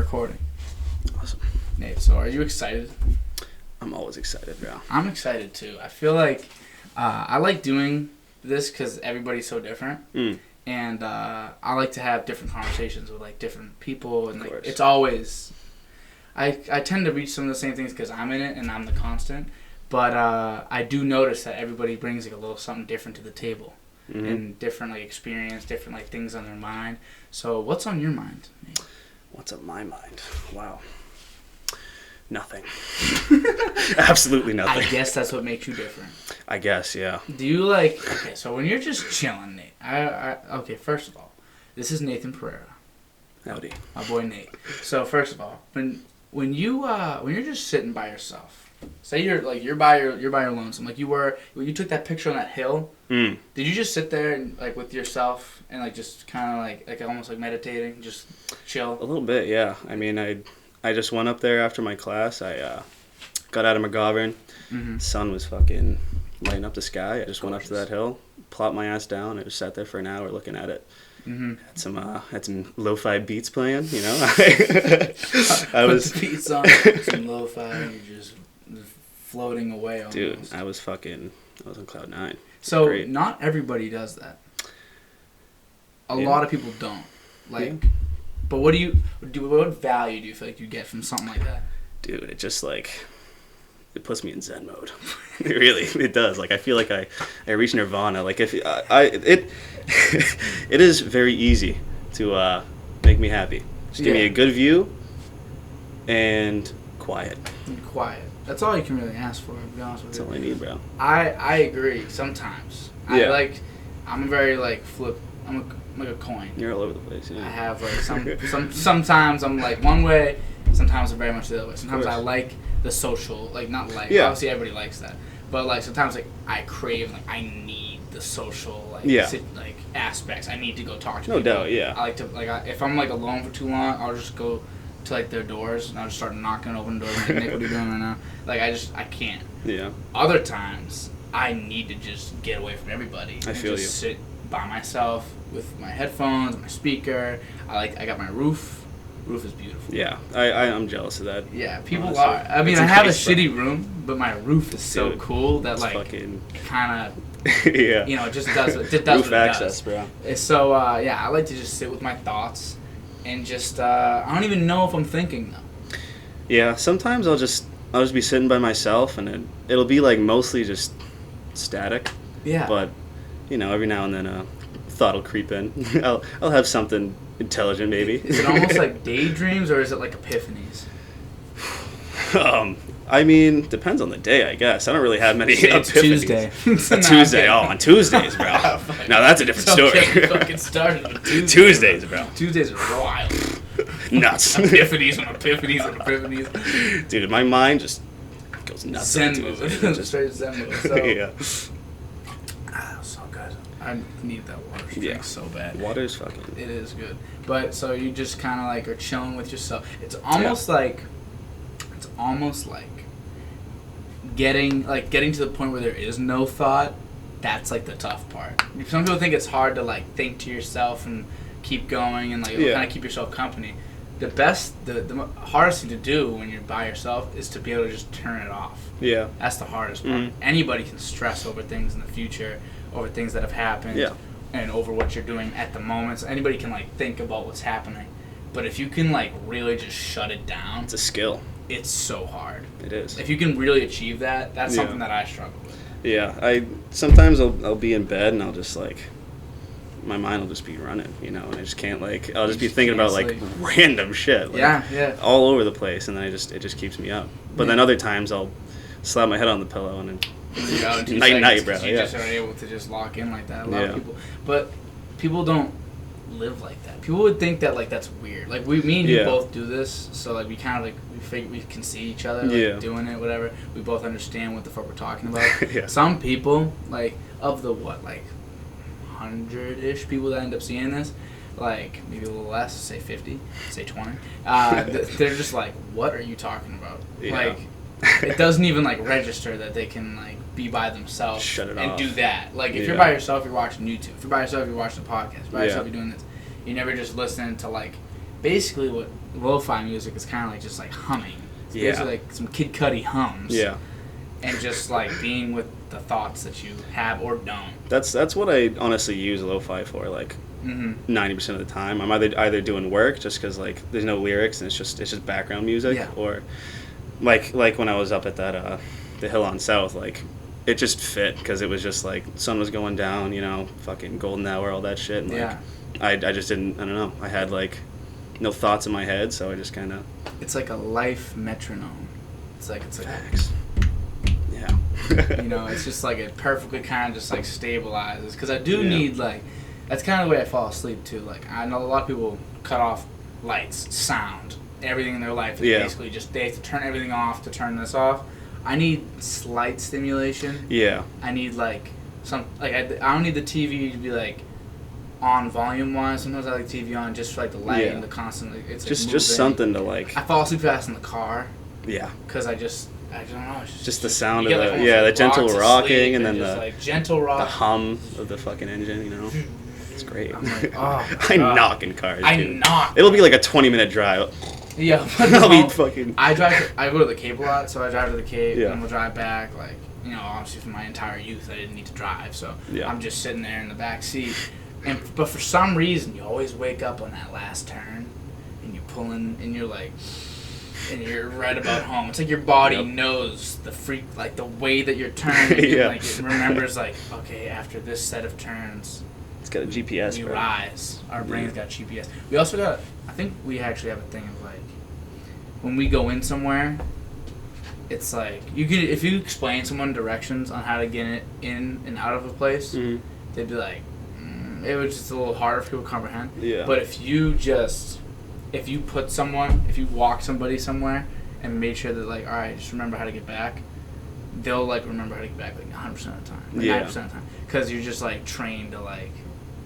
recording. Awesome. Nate, so are you excited? I'm always excited, bro. I'm excited too. I feel like I like doing this because everybody's so different. And I like to have different conversations with like different people. And like, it's always... I tend to reach some of the same things because I'm in it and I'm the constant. But I do notice that everybody brings like a little something different to the table. And different like experience, different like things on their mind. So what's on your mind, Nate? What's on my mind? Wow. Nothing. Absolutely nothing. I guess that's what makes you different. I guess, yeah. Do you like... Okay, so when you're just chilling, Nate... Okay, first of all, this is Nathan Pereira. Howdy. My boy Nate. So first of all, when you're just sitting by yourself, say you're by your lonesome, like you were when you took that picture on that hill. Did you just sit there and like with yourself and like just kind of like almost like meditating, just chill? A little bit, yeah. I mean, I just went up there after my class. I got out of McGovern. Sun was fucking lighting up the sky. I just went up to that hill, plopped my ass down. I just sat there for an hour looking at it. Had some lo-fi beats playing, you know. I was the beats on, some lo-fi, and you're just floating away almost. Dude, I was on cloud 9. So great. Not everybody does that. A lot of people don't. Like, but what value do you feel like you get from something like that? Dude, it just like it puts me in Zen mode. It does. Like I feel like I reach nirvana. Like if it is very easy to make me happy. Just give me a good view and quiet. Quiet. That's all you can really ask for, to be honest with you. That's all I need, bro. I agree sometimes. I'm very like I'm like a coin. You're all over the place, yeah. I have like sometimes I'm like one way, sometimes I'm very much the other way. Sometimes I like the social, like not like obviously everybody likes that. But like sometimes like I crave, like I need the social like aspects. I need to go talk to people. No doubt, yeah. I like to if I'm like alone for too long, I'll just go to like their doors and I'll just start knocking open doors like, Nick, what are you doing right now? Like I can't. Yeah. Other times I need to just get away from everybody. I feel just sit by myself with my headphones, my speaker. I got my roof. Roof is beautiful. Yeah, I'm jealous of that. Yeah, people are. I mean, I have a shitty room, but my roof is so cool that like kind of it just does roof what it access, does. Bro. So I like to just sit with my thoughts and just I don't even know if I'm thinking though. Yeah, sometimes I'll just be sitting by myself and it'll be like mostly just static. Yeah. But every now and then a thought will creep in. I'll have something intelligent maybe. Is it almost like daydreams or is it like epiphanies? I mean, depends on the day, I guess. I don't really have many epiphanies. Tuesday. Tuesday. Oh, on Tuesdays, bro. Now that's a different story. Fucking started on Tuesdays, bro. Tuesdays are wild. Nuts. Epiphanies. Dude, my mind just goes nuts. Zen mode. Straight Zen mode. So, yeah. So good. I need that water drink so bad. Water's fucking... It is good. But so you just kind of like are chilling with yourself. It's almost like getting to the point where there is no thought. That's like the tough part. Some people think it's hard to like think to yourself and keep going and like kind of keep yourself company. The hardest thing to do when you're by yourself is to be able to just turn it off. Yeah. That's the hardest part. Anybody can stress over things in the future, over things that have happened, and over what you're doing at the moment. So anybody can like think about what's happening. But if you can like really just shut it down, it's a skill. It's so hard. It is. If you can really achieve that, that's something that I struggle with. Yeah, sometimes I'll be in bed and I'll just like my mind will just be running, and I just can't like I'll just be thinking about like random shit. Like, all over the place, and then it just keeps me up. But then other times I'll slap my head on the pillow and then night, bro. You just aren't able to just lock in like that. A lot of people, but people don't live like that. People would think that like that's weird. Like me and you both do this, so like we kind of like we can see each other like doing it, whatever. We both understand what the fuck we're talking about. Some people like of the 100-ish people that end up seeing this, like maybe a little less, say 50, say 20. They're just like, what are you talking about? Like it doesn't even like register that they can like be by themselves and do that. Like if you're by yourself, you're watching YouTube. If you're by yourself, you're watching a podcast. If you're by yourself, you're doing this. You're never just listening to like basically what lo-fi music is kind of like, just like humming. It's basically like some Kid Cudi hums. Yeah. And just like being with the thoughts that you have or don't. That's what I honestly use lo-fi for, like 90% of the time. I'm either doing work just because like there's no lyrics and it's just background music, or like when I was up at that the hill on South, like it just fit because it was just like sun was going down, you know, fucking golden hour, all that shit. And, like, I just didn't, I don't know, I had like no thoughts in my head, so I just kind of. It's like a life metronome. It's like facts. Yeah. You know, it's just like it perfectly kind of just like stabilizes. Because I do need like, that's kind of the way I fall asleep too. Like I know a lot of people cut off lights, sound, everything in their life is basically just they have to turn everything off to turn this off. I need slight stimulation. Yeah. I need like some like I don't need the TV to be like on volume wise. Sometimes I like TV on just for like the light and the constant. Like, it's just like just something to like. I fall asleep fast in the car. Yeah. Because I don't know. It's just the sound of the the gentle rocking and then the like gentle rock, the hum of the fucking engine. You know, it's great. I'm like, oh, I knock in cars. I dude. knock. It'll be like a 20-minute drive. Yeah, I'll be fucking. I go to the Cape a lot, so I drive to the Cape and we'll drive back. Like, you know, obviously for my entire youth, I didn't need to drive, so I'm just sitting there in the back seat. But for some reason, you always wake up on that last turn, and you pull in, and you're like, and you're right about home. It's like your body knows the like the way that you're turning. Like it remembers, like, okay, after this set of turns, it's got a GPS. We rise. Our brain's got GPS. We also got. I think we actually have a thing of like, when we go in somewhere, it's like if you explain someone directions on how to get it in and out of a place, they'd be like, it was just a little harder for people to comprehend. Yeah. But if you walk somebody somewhere and made sure that like, all right, just remember how to get back, they'll like remember how to get back like 100% of the time, like 90% of the time, because you're just like trained to like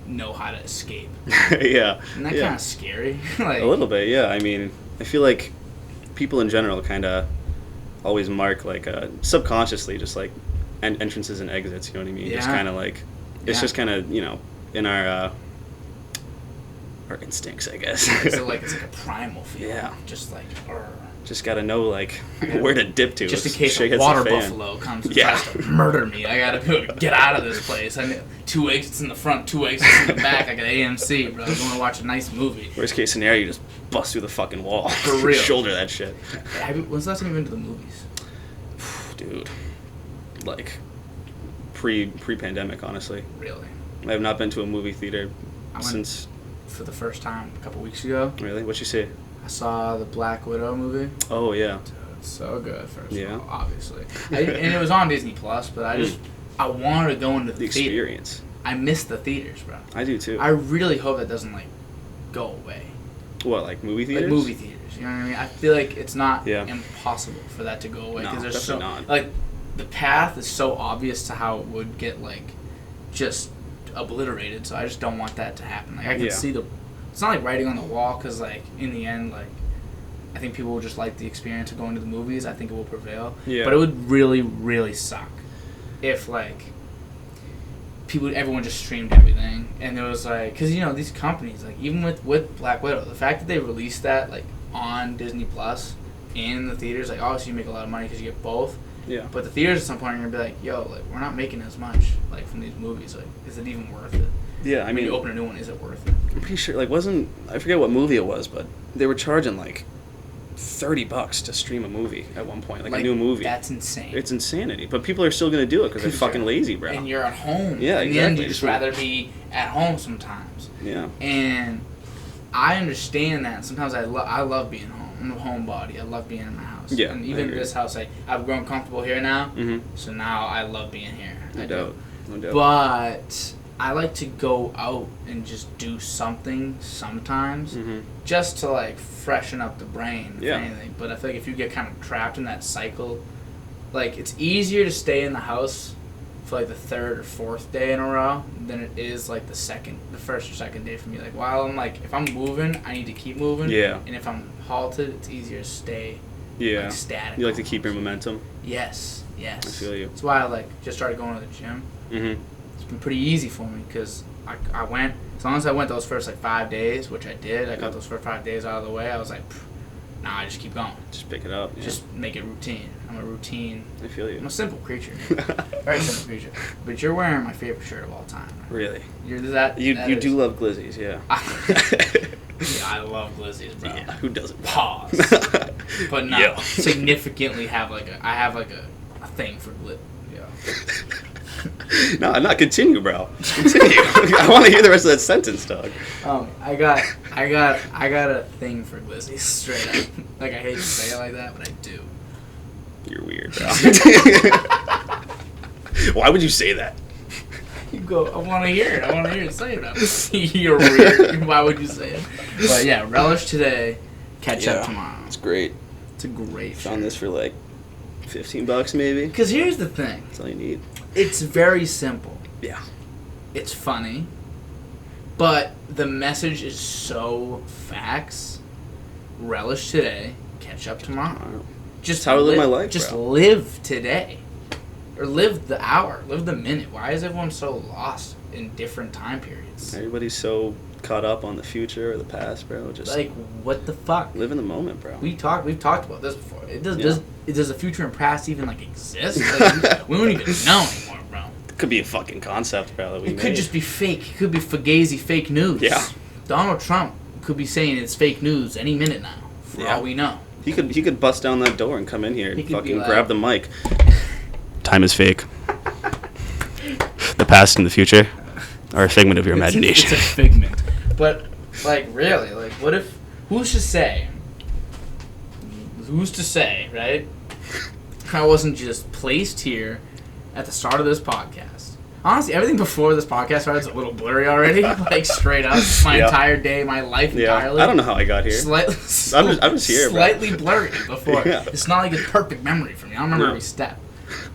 know how to escape. Yeah. Isn't that kind of scary? Like, a little bit, yeah. I mean, I feel like people in general kind of always mark like subconsciously just like entrances and exits. You know what I mean? Yeah. Just kind of like it's just kind of, you know, in our instincts, I guess. It's like a primal feeling. Yeah. Just like. Just gotta know like where to dip to. Just in case a water buffalo comes and tries to murder me, I gotta be able to get out of this place. I need 2 exits in the front, 2 exits in the back. I got AMC, bro. I want to watch a nice movie. Worst case scenario, you just bust through the fucking wall. For real. Shoulder that shit. When's the last time you've been to the movies? Dude, like pre-pandemic, honestly. Really? I have not been to a movie theater since. For the first time a couple weeks ago. Really? What'd you see? I saw the Black Widow movie. Oh, yeah. Dude, it's so good, first of all, obviously. And it was on Disney Plus, but I wanted to go into the experience. Theater. I miss the theaters, bro. I do, too. I really hope that doesn't, like, go away. What, like movie theaters? Like movie theaters, you know what I mean? I feel like it's not impossible for that to go away. No, there's definitely not. Like, the path is so obvious to how it would get, like, just obliterated, so I just don't want that to happen. Like, I can see it's not like writing on the wall, because, like, in the end, like, I think people will just like the experience of going to the movies. I think it will prevail. Yeah. But it would really, really suck if, like, everyone just streamed everything. And it was, like, because, you know, these companies, like, even with Black Widow, the fact that they released that, like, on Disney Plus in the theaters, like, obviously you make a lot of money because you get both. Yeah. But the theaters at some point are going to be like, yo, like, we're not making as much, like, from these movies. Like, is it even worth it? Yeah, I mean, when you open a new one, is it worth it? I'm pretty sure, like, I forget what movie it was, but they were charging, like, $30 to stream a movie at one point, like a new movie. That's insane. It's insanity, but people are still gonna do it because they're fucking lazy, bro. And you're at home. Yeah, in exactly. the end, you just rather be at home sometimes. Yeah. And I understand that. Sometimes I love being home. I'm a homebody. I love being in my house. Yeah. And even this house, I've grown comfortable here now. Mm-hmm. So now I love being here. No doubt. But I like to go out and just do something sometimes, just to like freshen up the brain, if anything. But I feel like if you get kind of trapped in that cycle, like it's easier to stay in the house for like the third or fourth day in a row than it is like the first or second day for me. Like while I'm like, if I'm moving, I need to keep moving. Yeah. And if I'm halted, it's easier to stay. Yeah. Like, static. You like to keep your momentum. Yes. I feel you. That's why I like just started going to the gym. Mm-hmm. It's been pretty easy for me because I went, as long as I went those first, 5 days, which I did, I got those first 5 days out of the way, I was like, nah, I just keep going. Just pick it up. Yeah. Just make it routine. I'm a routine. I feel you. I'm a simple creature. Very simple creature. But you're wearing my favorite shirt of all time. Right? Really? You're that. You do love glizzies, yeah. Yeah, I love glizzies, bro. Yeah, who doesn't? Pause. But no, Yeah. significantly have a thing for glizzies. Yeah. No, not continue, bro. Continue. I want to hear the rest of that sentence, dog. I got a thing for glizzies, straight up. I hate to say it like that, but I do. You're weird, bro. Why would you say that? You go. I want to hear it. Say it. You're weird. Why would you say it? But yeah, relish today. Catch up tomorrow. It's great. It's a great. Found this for $15 maybe. Because here's the thing. That's all you need. It's very simple. Yeah. It's funny, but the message is so facts. Relish today. Catch up tomorrow. Just how I live my life. Just bro. live today. Or live the hour, live the minute. Why is everyone so lost in different time periods? Everybody's so caught up on the future or the past, bro. Just what the fuck? Live in the moment, bro. We've talked about this before. Does the future and past even exist? We don't even know anymore, bro. It could be a fucking concept, bro. That we could just be fake. It could be fugazi fake news. Yeah. Donald Trump could be saying it's fake news any minute now. For all we know. He could bust down that door and come in here and fucking grab the mic. Time is fake. The past and the future are a figment of your imagination. It's a figment. But, really, what if... Who's to say, right? I wasn't just placed here at the start of this podcast. Honestly, everything before this podcast started is a little blurry already. Straight up. My entire day, my life entirely. I don't know how I got here. I'm just here, slightly bro. blurry before. Yeah. It's not like a perfect memory for me. I don't remember every step.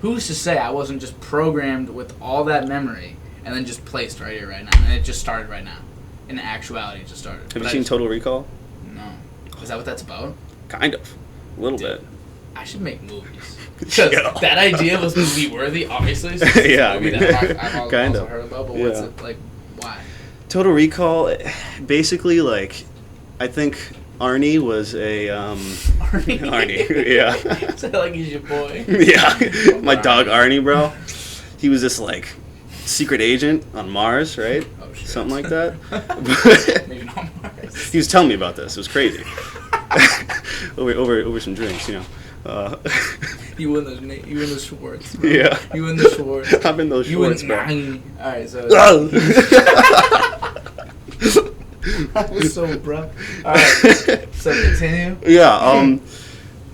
Who's to say I wasn't just programmed with all that memory and then just placed right here, right now? And it just started right now. In actuality, it just started. Have you seen Total Recall? No. Is that what that's about? Kind of. A little bit. I should make movies. Because that idea was movie worthy, obviously. So yeah, I mean, I've also of. heard about, but what's it why? Total Recall, basically, I think Arnie was a Arnie, yeah. So he's your boy. Yeah, my dog Arnie, bro. He was this secret agent on Mars, right? Oh shit. Something like that. Maybe not Mars. He was telling me about this. It was crazy. over some drinks, You win those Schwartz. Bro. Yeah. You win the Schwartz. I'm in those Schwartz, bro. Alright, so. That was so abrupt. Alright, so continue. Yeah,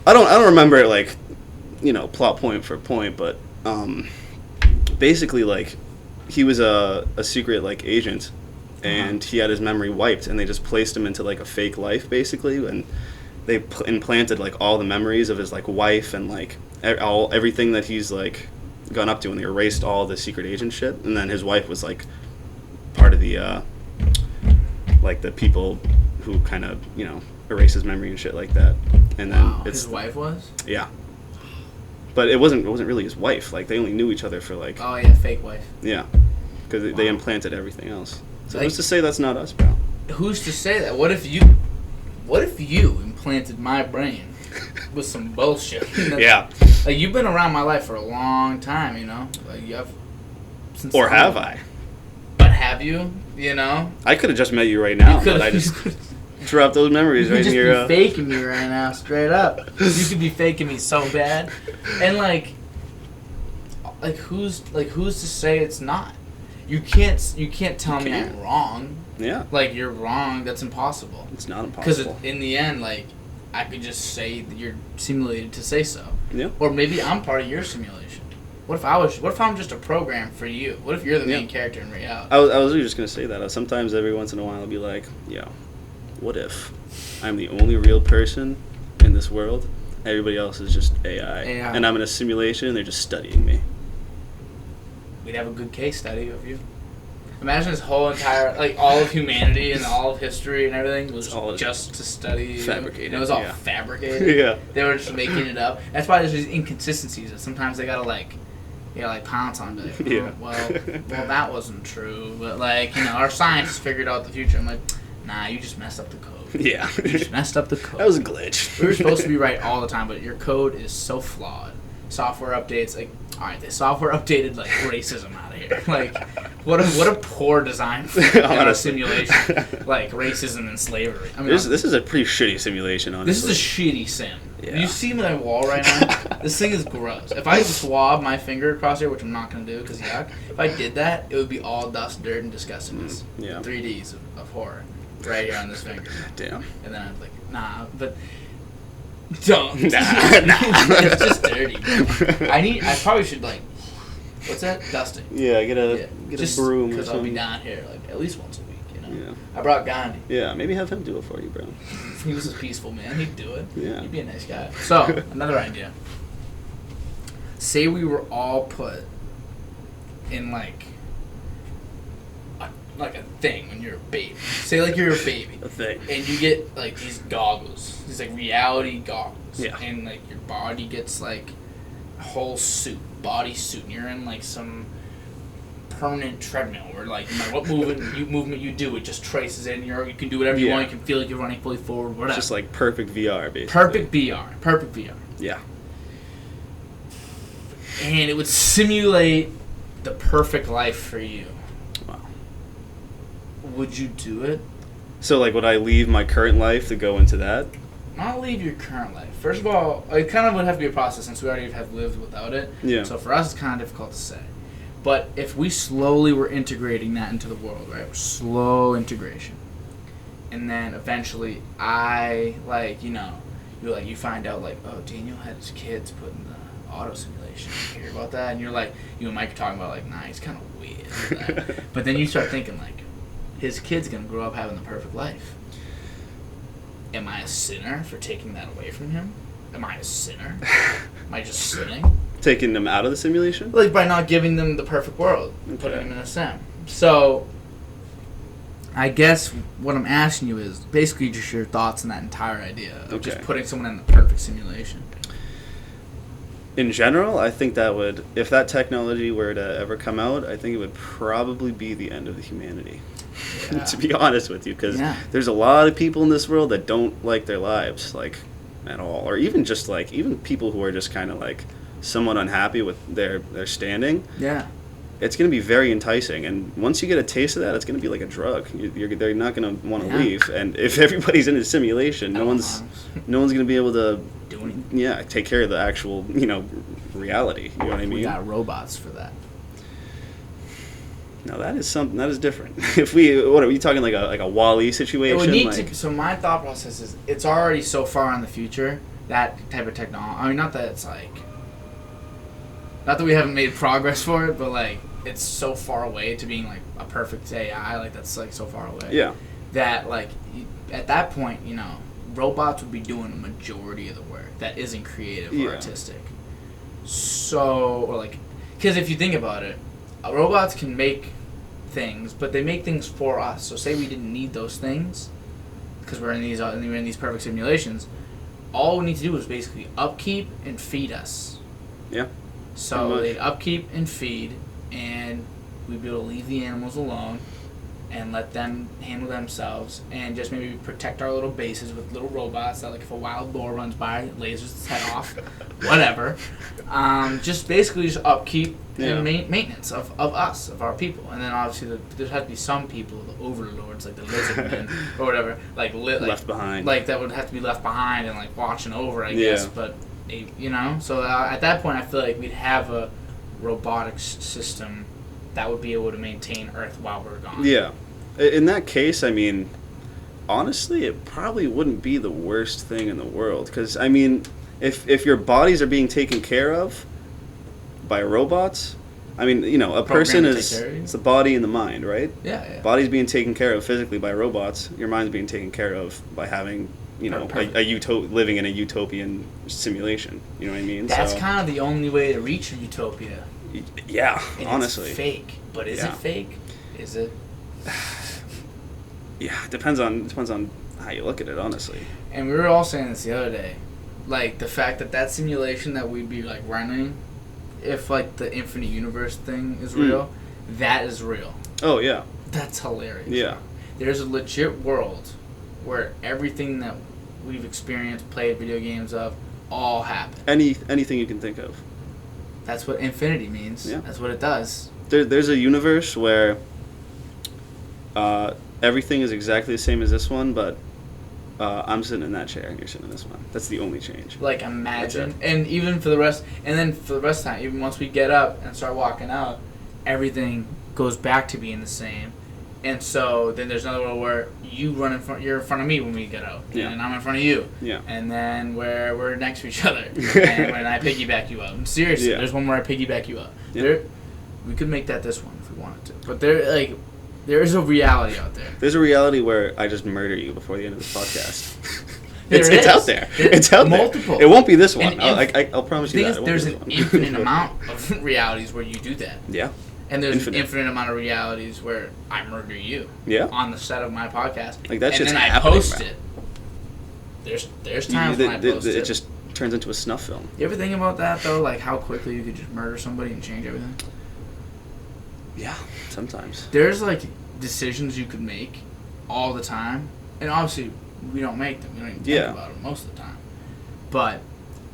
I don't remember it plot point for point, but basically he was a secret agent, and he had his memory wiped, and they just placed him into a fake life basically, and they implanted all the memories of his wife and everything that he's gone up to, and they erased all the secret agent shit, and then his wife was part of the the people who kind of erase his memory and shit like that, and then his wife was but it wasn't really his wife. They only knew each other for oh yeah, fake wife. Yeah, because they implanted everything else. So who's to say that's not us, bro? Who's to say that? What if you implanted my brain with some bullshit? Yeah. You've been around my life for a long time, you have. Or have I? But have you? I could have just met you right now, but I just dropped those memories right in your. You could be faking me right now, straight up. You could be faking me so bad, and who's to say it's not? You can't tell me I'm wrong. Yeah. You're wrong. That's impossible. It's not impossible. Because in the end, I could just say that you're simulated to say so. Yeah. Or maybe I'm part of your simulation. What if I'm just a program for you? What if you're the main character in reality? I was really just gonna say that. Sometimes every once in a while I'll be like, yo, what if I'm the only real person in this world? Everybody else is just AI. And I'm in a simulation and they're just studying me. We'd have a good case study of you. Imagine this whole entire, all of humanity and all of history and everything was all just to study. Fabricated. It was all fabricated. Yeah. They were just making it up. That's why there's these inconsistencies. That sometimes they gotta Yeah, like pounce on it. Like, Yeah. Well, that wasn't true. But like, our scientists figured out the future. I'm like, nah, you just messed up the code. Yeah. You just messed up the code. That was a glitch. We were supposed to be right all the time, but your code is so flawed. Software updates, like, all right, the software updated like racism out of here. Like, what a poor design for a simulation. Like racism and slavery. I mean, this is a pretty shitty simulation, honestly. This is a shitty sim. Yeah. You see my wall right now? This thing is gross. If I swab my finger across here, which I'm not going to do because yuck, if I did that, it would be all dust, dirt, and disgustingness. Yeah. 3Ds of horror right here on this finger. Damn. And then I'd be like, nah, but don't. Nah. It's just dirty. I probably should, like, what's that? Dusting. Yeah, get a broom or because I'll be something. down here, like, at least once a week, Yeah. I brought Gandhi. Yeah, maybe have him do it for you, bro. He was a peaceful man. He'd do it. Yeah. He'd be a nice guy. So, another idea. Say we were all put in, like a thing when you're a baby. Say, like, you're a baby. A thing. And you get, like, these goggles. These, like, reality goggles. Yeah. And, like, your body gets, like, a whole suit. Body suit. And you're in, like, some permanent treadmill where, like, no matter what movement you do, it just traces in. You can do whatever you want. You can feel like you're running fully forward, whatever. It's just like perfect VR, basically. Perfect VR. Yeah. And it would simulate the perfect life for you. Wow. Would you do it? So, like, would I leave my current life to go into that? Not leave your current life. First of all, it kind of would have to be a process since we already have lived without it. Yeah. So for us, it's kind of difficult to say. But if we slowly were integrating that into the world, right? Slow integration. And then eventually you find out, like, oh, Daniel had his kids put in the auto simulation. You hear about that? And you're like, you and Mike are talking about, like, nah, he's kind of weird with that. But then you start thinking, like, his kid's going to grow up having the perfect life. Am I a sinner for taking that away from him? Am I a sinner? Am I just sinning? Taking them out of the simulation? Like, by not giving them the perfect world and putting them in a sim. So, I guess what I'm asking you is basically just your thoughts on that entire idea of just putting someone in the perfect simulation. In general, I think that would, if that technology were to ever come out, I think it would probably be the end of the humanity. Yeah. To be honest with you, because there's a lot of people in this world that don't like their lives, like, at all. Or even just, like, even people who are just kind of, like, somewhat unhappy with their standing. Yeah. It's going to be very enticing. And once you get a taste of that, it's going to be like a drug. They're not going to want to leave. And if everybody's in a simulation, no one's going to be able to take care of the actual, reality. You know what I mean? We got robots for that. No, that is something that is different. What are we talking, like a WALL-E situation? It would need to. So my thought process is, it's already so far in the future, that type of technology. I mean, not that it's like, not that we haven't made progress for it, but like it's so far away to being like a perfect AI. Like that's like so far away. Yeah. That like at that point, robots would be doing a majority of the work that isn't creative or artistic. So, or like, because if you think about it, robots can make things, but they make things for us. So say we didn't need those things because we're in these perfect simulations. All we need to do is basically upkeep and feed us. Yeah. So they'd upkeep and feed, and we'd be able to leave the animals alone and let them handle themselves, and just maybe protect our little bases with little robots that, like, if a wild boar runs by, lasers its head off, whatever. Just basically just upkeep and maintenance of us, of our people. And then obviously there has to be some people, the overlords, like the lizard men or whatever, like left behind. Like that would have to be left behind and like watching over, I guess. But so at that point, I feel like we'd have a robotics system that would be able to maintain Earth while we're gone. Yeah. In that case, I mean, honestly, it probably wouldn't be the worst thing in the world. Because, I mean, if your bodies are being taken care of by robots, I mean, a person it's the body and the mind, right? Yeah. Body's being taken care of physically by robots. Your mind's being taken care of by having, living in a utopian simulation. You know what I mean? That's kind of the only way to reach a utopia. Yeah, and honestly. It's fake. But is it fake? Is it? Yeah, it depends on how you look at it, honestly. And we were all saying this the other day. Like, the fact that simulation that we'd be, like, running if like the infinite universe thing is real, that is real. Oh yeah. That's hilarious. Yeah. There's a legit world where everything that we've experienced, played video games of, all happen. Anything you can think of. That's what infinity means. Yeah. That's what it does. There's a universe where everything is exactly the same as this one, but I'm sitting in that chair and you're sitting in this one. That's the only change. Like, imagine. And even for the rest, and then for the rest of the time, even once we get up and start walking out, everything goes back to being the same. And so then there's another world where you're in front of me when we get out, and I'm in front of you, and then where we're next to each other, and when I piggyback you up. Seriously, there's one where I piggyback you up. We could make that this one if we wanted to, but there is a reality out there. There's a reality where I just murder you before the end of this podcast. It's out there. It's out multiple. there. It won't be this one. I'll promise you that. There's an infinite amount of realities where you do that. Yeah. And there's an infinite amount of realities where I murder you. Yeah. On the set of my podcast. Like that shit's happening. And then I post it. There's times when I post it. It just turns into a snuff film. You ever think about that though? Like how quickly you could just murder somebody and change everything? Yeah, sometimes. There's like decisions you could make all the time, and obviously we don't make them. We don't even think about them most of the time. But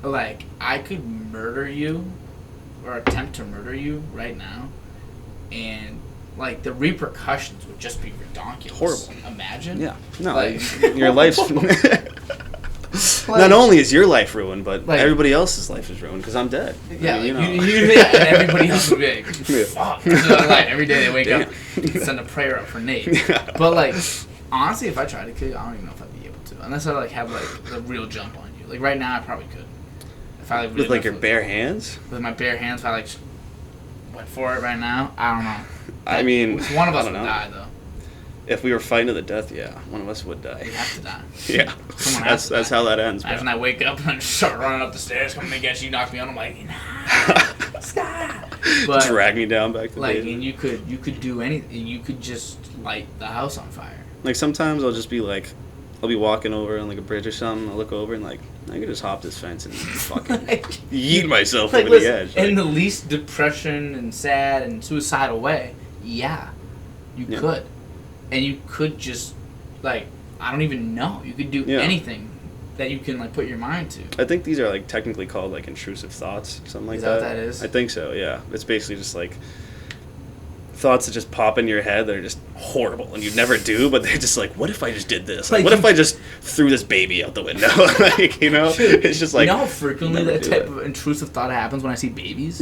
like I could murder you or attempt to murder you right now. And, like, the repercussions would just be redonkulous. Horrible. Imagine. Yeah. No, like, your life's... Not only is your life ruined, but everybody else's life is ruined because I'm dead. Yeah, I mean, and everybody else would be like, fuck. Like, every day they wake up and send a prayer up for Nate. But, like, honestly, if I tried to kill you, I don't even know if I'd be able to. Unless I, like, have, like, the real jump on you. Like, right now, I probably could. If I, like, really with, like, your bare hands? With my bare hands, if I, like... went for it right now, I don't know. I mean, one of us would die though. If we were fighting to the death, one of us would die. We'd have to die. Yeah, that's how that ends. Imagine I wake up and I just start running up the stairs, coming to get you, knock me out. I'm like, nah, stop. But, drag me down back to like, and you could do anything. You could just light the house on fire. Like sometimes I'll just be like, I'll be walking over on like a bridge or something. I'll look over and like I could just hop this fence and fucking yeet myself over the edge. In the least depression and sad and suicidal way, you could, and you could just like I don't even know. You could do anything that you can like put your mind to. I think these are like technically called like intrusive thoughts, something like that. Is that what that is? I think so. Yeah, it's basically just like thoughts that just pop in your head that are just horrible and you never do, but they're just like, what if I just did this? Like, what if I just threw this baby out the window? Like, you know? It's just like... You know how frequently that type of intrusive thought happens when I see babies?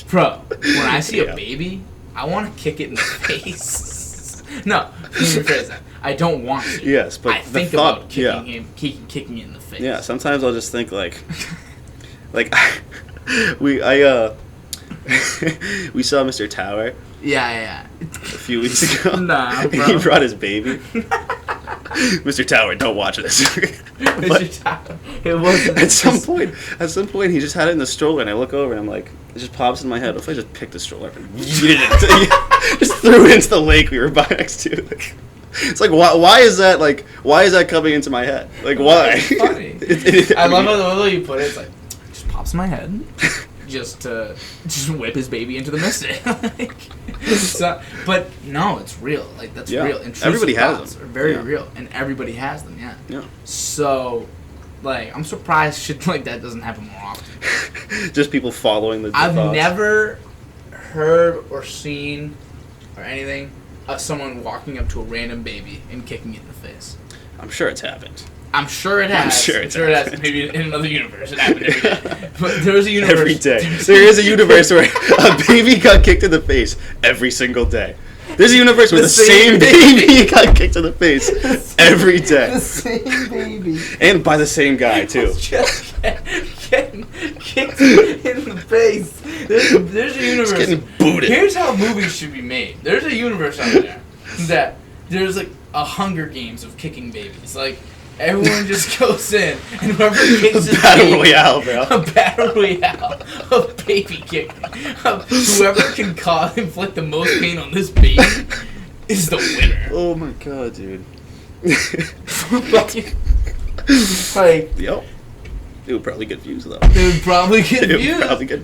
Bro, when I see a baby, I want to kick it in the face. No, let me rephrase that. I don't want to. Yes, but I think about kicking it in the face. Yeah, sometimes I'll just think like we saw Mr. Tower. Yeah. A few weeks ago. Nah, bro. He brought his baby. Mr. Tower, don't watch this. Mr. Tower. It wasn't. At some point, he just had it in the stroller, and I look over, and I'm like, it just pops in my head. What if I just picked the stroller up and just threw it into the lake we were by next to? Like, it's like, why is that coming into my head? Like, why? It's funny. I love how the way you put it. It's like, it just pops in my head. Just whip his baby into the mist. But no, it's real. Like that's real. Intrusive everybody has them. Are very real, and everybody has them. Yeah. So, like, I'm surprised shit like that doesn't happen more often. Just people following the I've thoughts. never heard or seen or anything of someone walking up to a random baby and kicking it in the face. I'm sure it's happened. I'm sure it has. I'm sure it has. Maybe in another universe it happened every day. But there's a universe. Every day. There is a universe where a baby got kicked in the face every single day. There's a universe where the same baby got kicked in the face every day. The same baby. And by the same guy, too. Just getting kicked in the face. There's a universe. Just getting booted. Here's how movies should be made. There's a universe out there that there's like a Hunger Games of kicking babies. Like, everyone just goes in, and whoever kicks his battle royale, bro. A battle royale of baby kicking. Whoever can inflict the most pain on this baby is the winner. Oh my god, dude. Like, Yep. It would probably get views though. They would probably get views.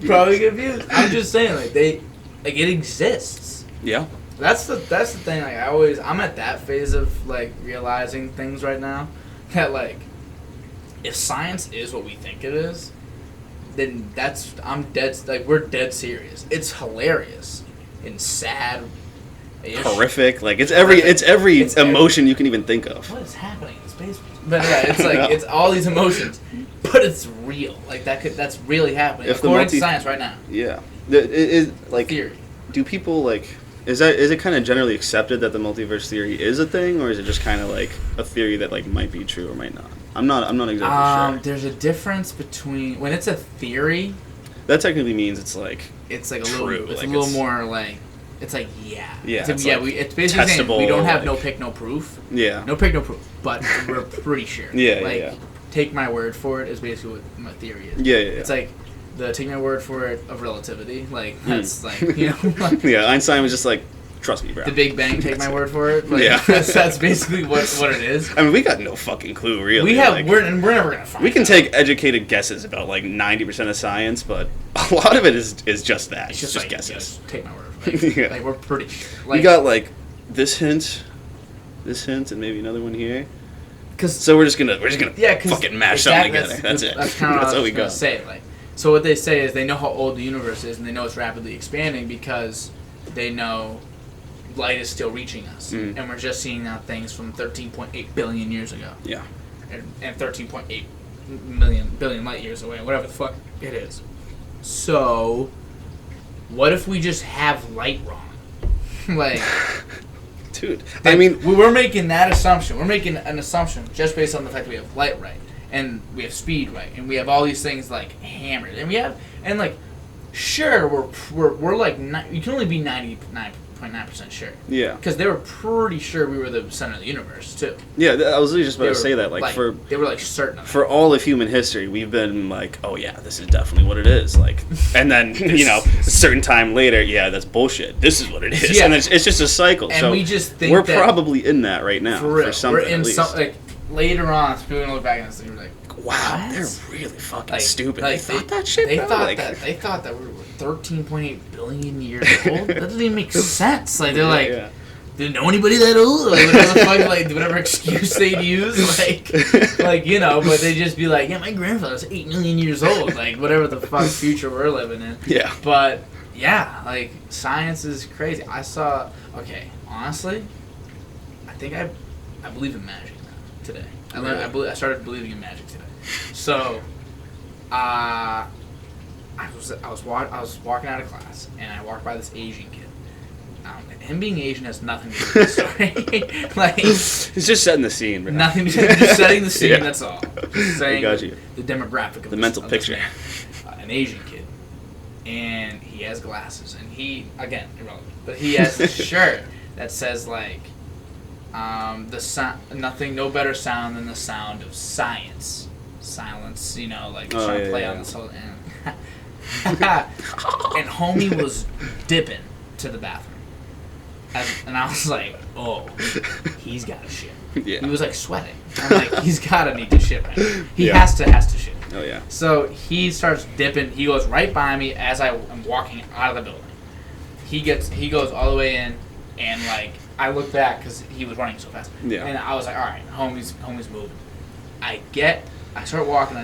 Probably get views. I'm just saying, like it exists. Yeah. That's the thing. Like I'm at that phase of like realizing things right now that like if science is what we think it is, then I'm dead. Like we're dead serious. It's hilarious and sad. Horrific. Like it's every emotion you can even think of. What is happening in this basement? But yeah, it's like it's all these emotions, but it's real. Like that's really happening according to science right now. Yeah. It is like theory. Do people like? Is it kind of generally accepted that the multiverse theory is a thing, or is it just kind of like a theory that like might be true or might not? I'm not exactly sure. There's a difference between when it's a theory. That technically means it's like a true. little. It's like a little more like. It's like yeah. It's basically saying we don't have no pick, no proof. Yeah. No pick, no proof, but we're pretty sure. Yeah. Take my word for it is basically what my theory is. Yeah. It's like the take my word for it of relativity. Like that's like you know. Like, yeah, Einstein was just like, trust me, bro. The Big Bang, take my word for it. Like, that's basically what it is. I mean, we got no fucking clue, really. We're never gonna find. We can take educated guesses about like 90% of science, but a lot of it is just that. It's just like, guesses. Just take my word. Like, like we're pretty sure. Like, we got like this hint, and maybe another one here. So we're just gonna fucking mash something together. That's it. That's kind of what I was gonna say. Like, so what they say is they know how old the universe is, and they know it's rapidly expanding because they know light is still reaching us, and we're just seeing now things from 13.8 billion years ago. Yeah. And 13.8 billion light years away, whatever the fuck it is. So, what if we just have light wrong? Like, dude, I mean, we're making that assumption. We're making an assumption just based on the fact that we have light right, and we have speed right, and we have all these things like hammered, and we have like, sure, we're like you can only be 99.9% sure. Yeah. Because they were pretty sure we were the center of the universe too. Yeah, I was just about to say that. Like they were like certain of for all of human history, we've been like, oh yeah, this is definitely what it is. Like, and then a certain time later, yeah, that's bullshit. This is what it is, and it's just a cycle. And so we just think we're probably in that right now for real. something. We're in like later on. People gonna look back and we're like, wow, they're really fucking stupid. Like, they thought that shit. They thought that we were 13.8 billion years old. That doesn't even make sense. Like they're like, didn't know anybody that old. Like whatever the fuck, like whatever excuse they'd use, like but they'd just be like, yeah, my grandfather's 8 million years old. Like whatever the fuck future we're living in. Yeah. But yeah, like science is crazy. Honestly, I think I believe in magic now today. I started believing in magic today. So, I was walking out of class and I walked by this Asian kid. Him being Asian has nothing to do with the story. Like he's just setting the scene, bro. Nothing, just setting the scene. That's all. Just saying got you. The demographic of the mental picture. An Asian kid, and he has glasses, and he again irrelevant, but he has a shirt that says like. The sound, no better sound than the sound of science. Silence, trying to play on this whole. And homie was dipping to the bathroom. And I was like, oh, he's got to shit. Yeah. He was like sweating. I'm like, he's got to need to shit right now. He has to shit. Oh, yeah. So he starts dipping. He goes right by me as I am walking out of the building. He goes all the way in, and like, I look back because he was running so fast. Yeah. And I was like, all right, homie's moving. I start walking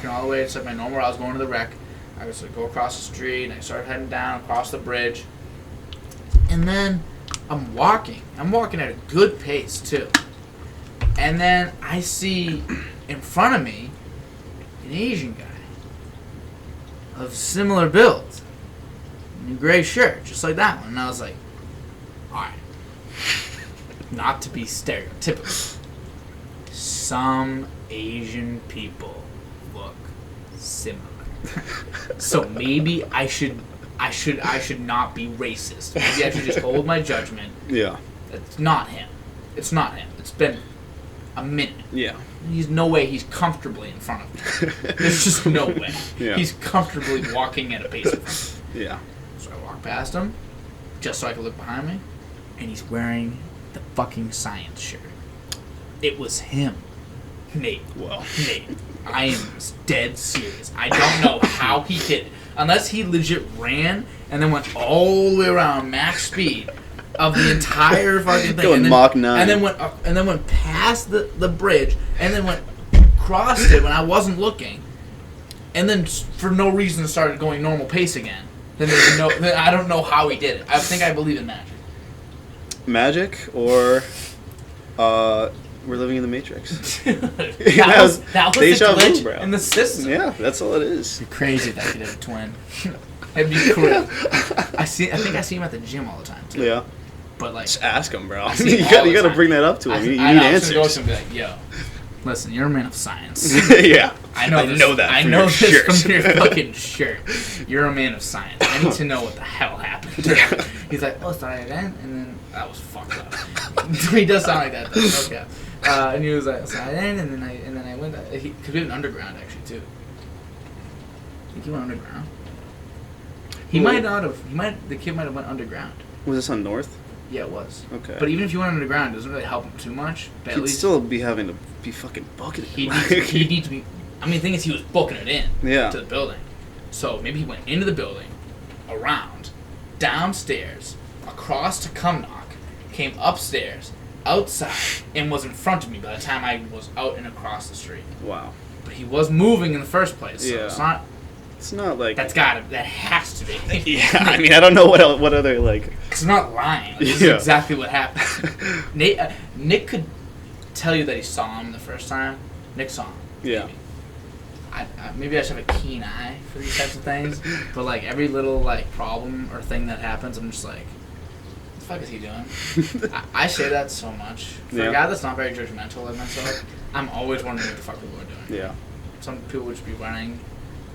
all the way. It's like my normal. I was going to the rec. I was like, go across the street, and I started heading down across the bridge. And then I'm walking at a good pace too. And then I see in front of me an Asian guy of similar build, in a gray shirt, just like that one. And I was like, all right. Not to be stereotypical, some Asian people look similar. So maybe I should not be racist. Maybe I should just hold my judgment. Yeah. It's not him. It's been a minute. Yeah. There's no way he's comfortably in front of me. There's just no way. Yeah. He's comfortably walking at a pace in front of me. Yeah. So I walk past him, just so I could look behind me, and he's wearing the fucking science shirt. It was him. Nate. Well. Nate. I am dead serious. I don't know how he did it. Unless he legit ran and then went all the way around max speed of the entire fucking thing. Going Mach 9. And then went past the bridge and then went crossed it when I wasn't looking. And then for no reason started going normal pace again. Then I don't know how he did it. I think I believe in magic. Magic or we're living in the Matrix. that was deja a glitch vu, bro. In the system. Yeah, that's all it is. It'd be crazy if I could have a twin. It'd be crazy. I think I see him at the gym all the time too. Yeah. But like, just ask him, bro. You gotta bring that up to him. You need answers. I was gonna go to him and be like, yo, listen, you're a man of science. Yeah. I know that. I know this from your fucking shirt. You're a man of science. I need to know what the hell happened. He's like, oh, sorry again, and then that was fucked up. He does sound like that though. Okay. And he was like, sorry again, and then I went. Because we went underground actually too. I think he went underground. He might not have. The kid might have went underground. Was this on North? Yeah, it was. Okay. But even if you went underground, it doesn't really help him too much. But he'd still be having to be fucking bucketed. He needs to be. I mean, the thing is, he was booking it in to the building. So maybe he went into the building, around, downstairs, across to Cumnock, came upstairs, outside, and was in front of me by the time I was out and across the street. Wow. But he was moving in the first place. So it's not like that has to be. Yeah, I mean, I don't know what other like. It's not lying. This is exactly what happened. Nick could tell you that he saw him the first time. Nick saw him. Yeah. Maybe I should have a keen eye for these types of things, but like every little like problem or thing that happens, I'm just like, what the fuck is he doing? I say that so much. For a guy that's not very judgmental like myself, I'm always wondering what the fuck people are doing. Yeah. Some people would just be running.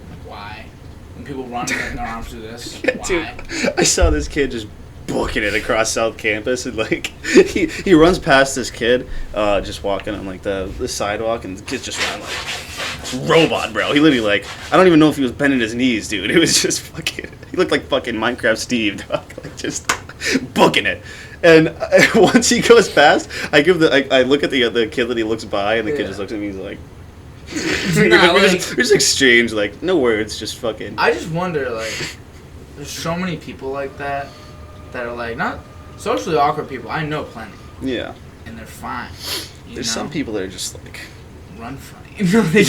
I'm like, why? When people run and their arms do this, yeah, why? Dude, I saw this kid just booking it across South Campus, and like he runs past this kid just walking on like the sidewalk, and the kid's just running like robot, bro. He literally like, I don't even know if he was bending his knees, dude. It was just fucking, he looked like fucking Minecraft Steve, dog. Like just booking it. And once he goes past, I look at the kid that he looks by, and the kid just looks at me. He's like, we just exchange like no words, just fucking. I just wonder, like, there's so many people like that are like not socially awkward people. I know plenty. Yeah. And they're fine. There's some people that are just like run funny. they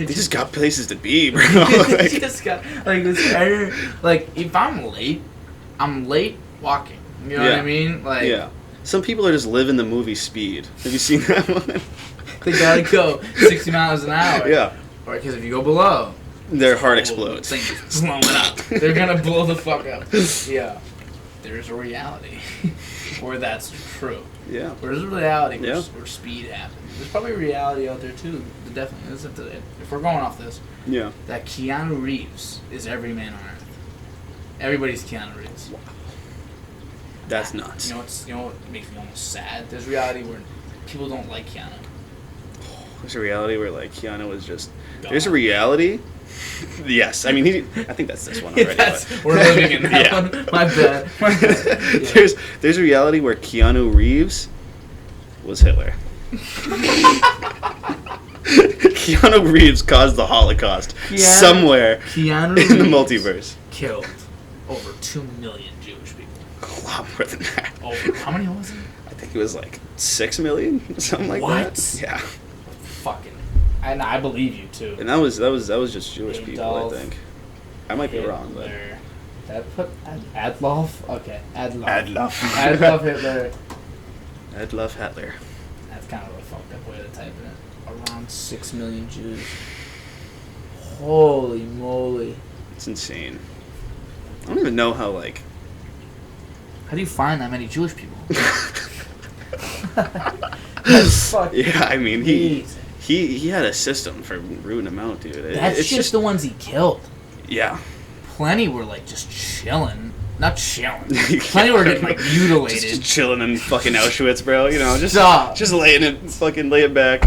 just got places to be, bro. They just got like if I'm late walking. You know what I mean? Like, yeah. Some people are just living the movie Speed. Have you seen that one? They gotta go 60 miles an hour. Yeah. Or because if you go below, their heart explodes. Slowing up. They're gonna blow the fuck up. Yeah. There's a reality where that's true. Yeah. There's a reality where speed happens. There's probably a reality out there too. Definitely. If we're going off this. Yeah. That Keanu Reeves is every man on earth. Everybody's Keanu Reeves. Wow. That's nuts. You know what makes me almost sad? There's a reality where people don't like Keanu. There's a reality where like Keanu is just. God. There's a reality. Yes, I mean I think that's this one already. We're living in that one. My bad. Yeah. There's a reality where Keanu Reeves was Hitler. Keanu Reeves caused the Holocaust somewhere in the multiverse. Killed over 2 million Jewish people. A lot more than that. How many was it? I think it was like 6 million, something like that. What? Yeah. Fucking. And I believe you too. And that was just Jewish people, I think. I might be wrong, but. Adolf? Okay, Adolf. Adolf Hitler. Adolf Hitler. That's kind of a fucked up way to type it. Around 6 million Jews. Holy moly. It's insane. I don't even know how, like... How do you find that many Jewish people? That's fucking yeah, I mean, he had a system for rooting them out, dude. It's just the ones he killed. Yeah. Plenty were, like, just chilling. Not chilling. Plenty were getting, like, mutilated. Just chilling in fucking Auschwitz, bro. You know, just laying it back.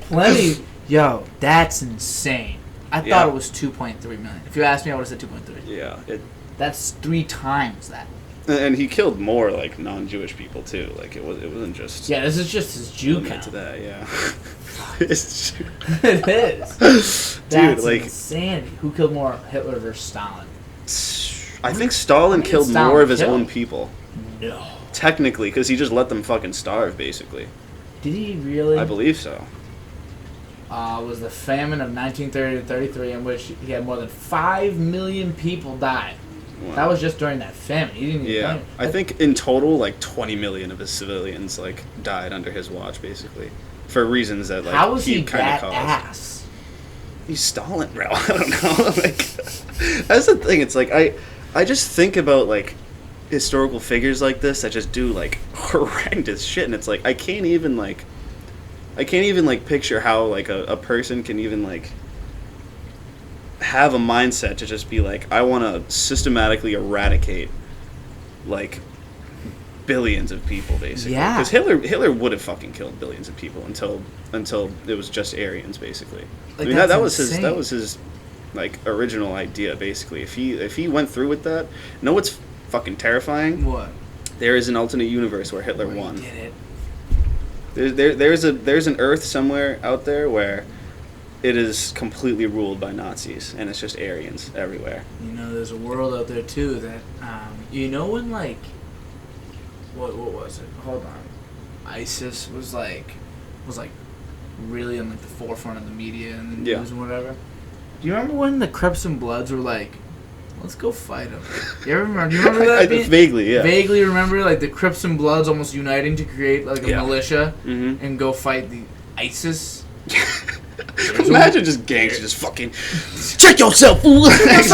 Plenty. Yo, that's insane. I thought it was 2.3 million. If you asked me, I would have said 2.3. Yeah. That's 3 times that. And he killed more like non-Jewish people too. Like it wasn't just. Yeah, this is just his Jew count. To that, yeah. It's Jew. It is. Dude, That's like insanity. Who killed more, Hitler versus Stalin? I think Stalin killed more of his own people. No. Technically, because he just let them fucking starve, basically. Did he really? I believe so. Was the famine of 1930 to 33, in which he had more than 5 million people die. Wow. That was just during that famine. He didn't even I think in total, like 20 million of his civilians like died under his watch, basically, for reasons that like how was he kind of that caused. Ass? He's Stalin, bro. I don't know. Like, that's the thing. It's like I just think about like historical figures like this that just do like horrendous shit, and it's like I can't even picture how like a person can even like have a mindset to just be like, I want to systematically eradicate like billions of people, basically. Yeah. Because Hitler would have fucking killed billions of people until it was just Aryans, basically. Like, I mean that was his like original idea, basically. If he went through with that, you know what's fucking terrifying? What? There is an alternate universe where Hitler won. He did There's it. there's an Earth somewhere out there where it is completely ruled by Nazis, and it's just Aryans everywhere. You know, there's a world out there too that, you know, when like, what was it? Hold on, ISIS was like really in like the forefront of the media and the news and whatever. Do you remember when the Crips and Bloods were like, let's go fight them? Do you remember that? Vaguely, yeah. Vaguely remember like the Crips and Bloods almost uniting to create like a militia and go fight the ISIS. Imagine just gangs just fucking check yourself, fool. Just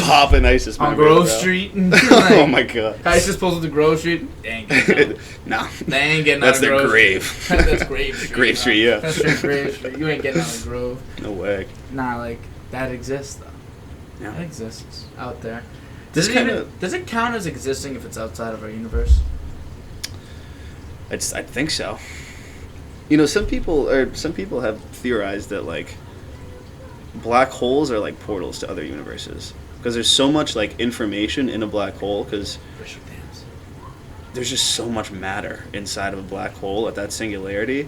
popping ISIS on Grove Street. Like, oh my god! ISIS pulls up to Grove Street. They ain't nah, they ain't getting that's out of their Grove grave. Street. That's Grave Street. Grave Street, yeah. That's your Grave Street. You ain't getting out of Grove. No way. Nah, like that exists though. Yeah. That exists out there. Does it count as existing if it's outside of our universe? I think so. You know, some people have theorized that like black holes are like portals to other universes because there's so much like information in a black hole because there's just so much matter inside of a black hole at that singularity.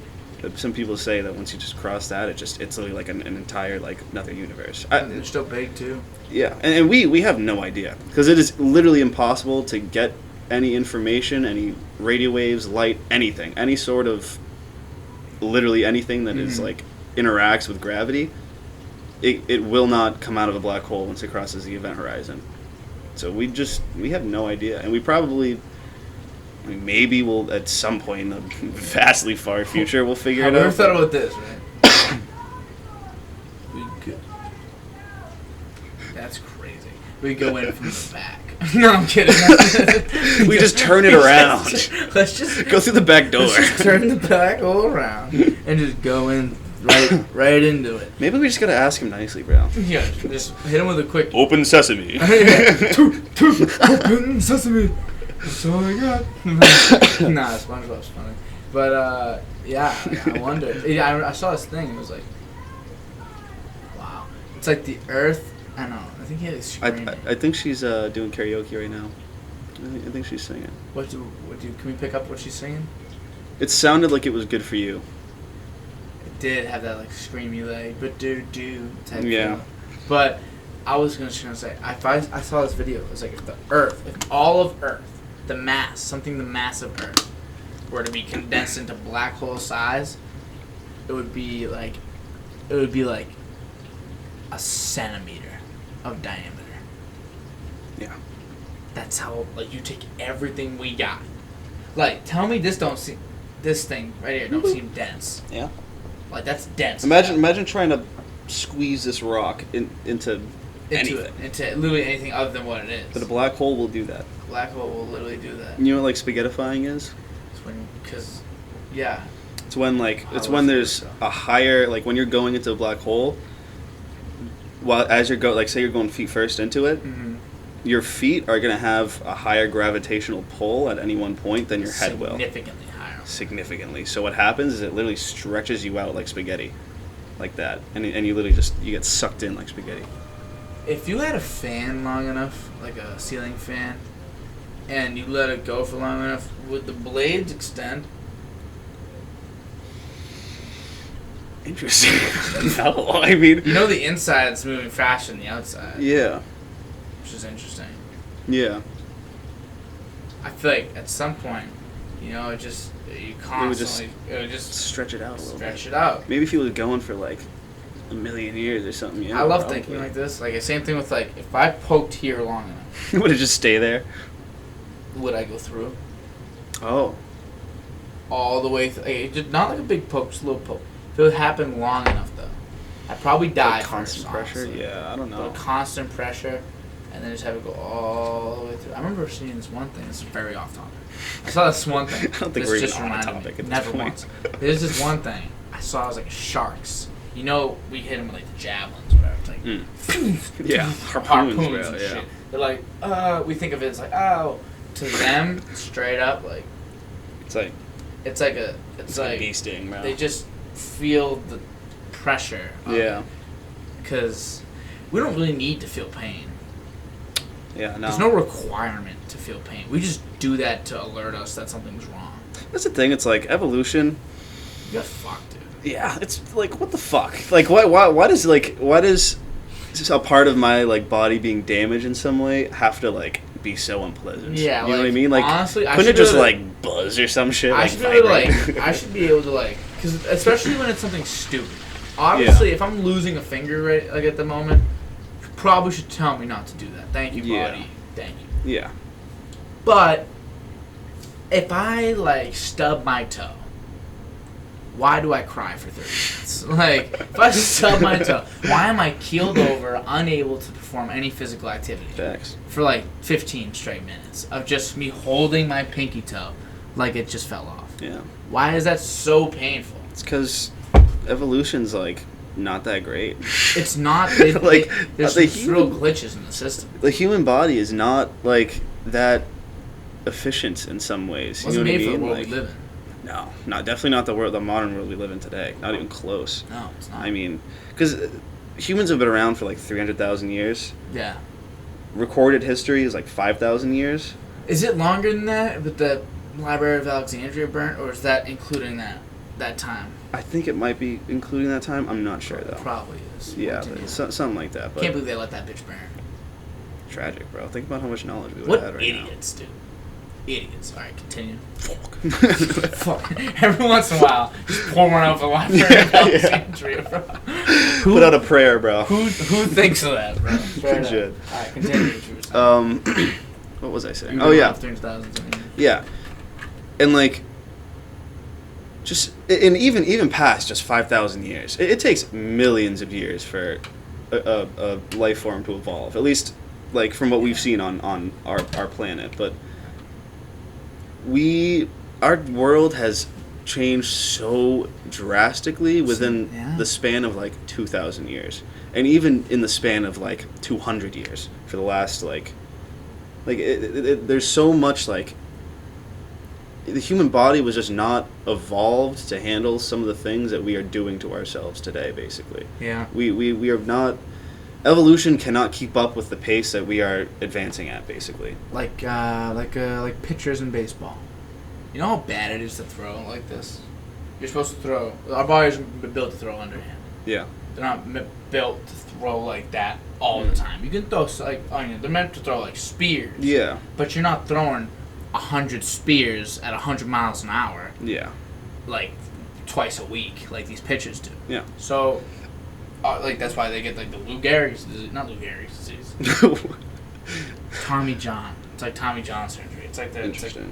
Some people say that once you just cross that, it's literally like an entire like another universe. They're still big too. Yeah, and we have no idea because it is literally impossible to get any information, any radio waves, light, anything, any sort of literally anything that is like interacts with gravity. It will not come out of a black hole once it crosses the event horizon. So we have no idea, and we probably. I mean, maybe we'll, at some point in the vastly far future, we'll figure it out. I've never thought about this, right? That's crazy. We go in from the back. No, I'm kidding. We just turn it around. Let's just go through the back door. Let's just turn the back all around and just go in right into it. Maybe we just gotta ask him nicely, bro. Yeah, just hit him with a quick open sesame. Open sesame. That's all I got. Nah, SpongeBob's funny. But, yeah, I wonder. Yeah, I saw this thing. It was like, wow. It's like the Earth. I don't know. I think he had a screaming. I think she's doing karaoke right now. I think she's singing. Can we pick up what she's singing? It sounded like it was good for you. It did have that, like, screamy, like, but-do-do type yeah. feel. But I was going to say, I saw this video. It was like, if all of Earth, the mass of Earth were to be condensed into black hole size, it would be like a centimeter of diameter. Yeah. That's how, like, you take everything we got. Like, tell me this thing right here don't seem dense. Yeah. Like, that's dense. Imagine trying to squeeze this rock into anything. Into literally anything other than what it is. But a black hole will do that. A black hole will literally do that. You know what, like, spaghettifying is? It's when there's a higher, like, when you're going into a black hole, as you're like, say you're going feet first into it, your feet are going to have a higher gravitational pull at any one point than your head will. Significantly higher. Significantly. So what happens is it literally stretches you out like spaghetti. Like that. And you literally you get sucked in like spaghetti. If you had a fan long enough, like a ceiling fan, and you let it go for long enough, would the blades extend? Interesting. No, I mean... You know the inside's moving faster than the outside. Yeah. Which is interesting. Yeah. I feel like at some point, you know, it would just stretch it out a little bit. Stretch it out. Maybe if he was going for like a million years or something. Yeah, I love thinking like this. Like the same thing with like if I poked here long enough, would it just stay there? Would I go through? Oh. All the way through. Not like a big poke, just a little poke. If it would happen long enough though, I'd probably die. Like constant pressure. Honestly. Yeah, I don't know. But constant pressure, and then just have it go all the way through. I remember seeing this one thing. This is very off topic. I saw this one thing. I don't think we're even on topic at Never this point. once. There's this one thing I saw. It was like sharks. You know, we hit them with like the javelins, whatever. It's like, yeah, harpoons and yeah. shit. They're like, we think of it as like, oh, to them, straight up, like, it's like a bee sting, bro. They just feel the pressure. Yeah. Because we don't really need to feel pain. Yeah, no. There's no requirement to feel pain. We just do that to alert us that something's wrong. That's the thing. It's like evolution. You got fucked, dude. Yeah, it's like what the fuck? Like why does a part of my like body being damaged in some way have to like be so unpleasant? Yeah, you know what I mean? Like honestly, couldn't it just like buzz or some shit? I should be able to like, because especially when it's something stupid. Obviously, if I'm losing a finger right like at the moment, you probably should tell me not to do that. Thank you, buddy. Thank you. Yeah. But if I like stub my toe, why do I cry for 30 minutes? Like, if I stub my toe, why am I keeled over, unable to perform any physical activity? Facts. For like 15 straight minutes of just me holding my pinky toe like it just fell off. Yeah. Why is that so painful? It's because evolution's like not that great. It's not. There's real glitches in the system. The human body is not like that efficient in some ways. It wasn't made for the world like, we live in. No, definitely not the modern world we live in today. Not even close. No, it's not. I mean, because humans have been around for like 300,000 years. Yeah. Recorded history is like 5,000 years. Is it longer than that with the Library of Alexandria burnt, or is that including that time? I think it might be including that time. I'm not sure though. It probably is. Yeah, but something like that. But can't believe they let that bitch burn. Tragic, bro. Think about how much knowledge we would what have had right now. What idiots, dude. Idiots. All right, continue. Fuck. Every once in a while, just pour one out for Library of Alexandria, bro. Put out a prayer, bro. Who thinks of that, bro? Good shit. All right, continue. What was I saying? Oh yeah. Yeah, and like, just and even past just 5,000 years, it takes millions of years for a life form to evolve. At least, like from what we've seen on our planet, but. Our world has changed so drastically within the span of like 2,000 years, and even in the span of like 200 years for the last there's so much like the human body was just not evolved to handle some of the things that we are doing to ourselves today. Basically, we are not. Evolution cannot keep up with the pace that we are advancing at, basically. Like pitchers in baseball. You know how bad it is to throw like this? You're supposed to throw. Our bodies are built to throw underhand. Yeah. They're not built to throw like that all the time. You can throw they're meant to throw like spears. Yeah. But you're not throwing 100 spears at 100 miles an hour. Yeah. Like twice a week, like these pitchers do. Yeah. So. That's why they get like the Lou Gehrig's disease, not Lou Gehrig's disease. Tommy John. It's like Tommy John surgery. It's like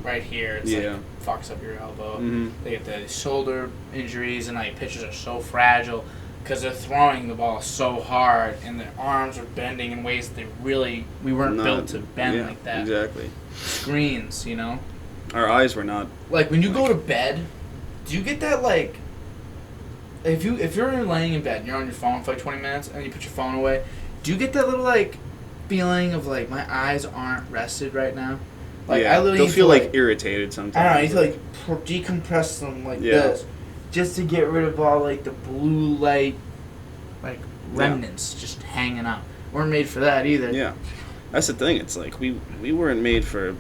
right here. It's like fucks up your elbow. Mm-hmm. They get the shoulder injuries, and like pitchers are so fragile because they're throwing the ball so hard, and their arms are bending in ways that we weren't built to bend like that. Exactly. Screens, you know. Our eyes were not. Like when you go to bed, do you get that like? If you're laying in bed and you're on your phone for like 20 minutes and you put your phone away, do you get that little like feeling of like my eyes aren't rested right now? Like I literally they'll feel like irritated sometimes. I don't know. You need to like decompress them like this, just to get rid of all like the blue light, like remnants just hanging out. weren't made for that either. Yeah. That's the thing. It's like we weren't made for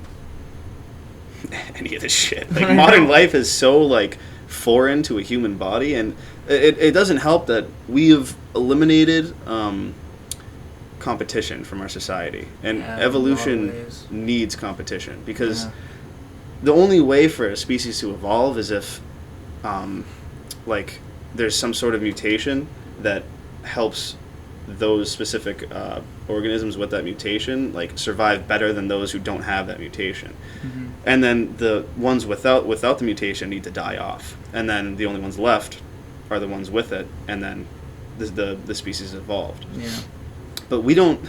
any of this shit. Like modern life is so like foreign to a human body, and it doesn't help that we have eliminated competition from our society, and evolution needs competition because the only way for a species to evolve is if like there's some sort of mutation that helps those specific organisms with that mutation like survive better than those who don't have that mutation. Mm-hmm. And then the ones without the mutation need to die off, and then the only ones left are the ones with it, and then the species evolved. Yeah. But we don't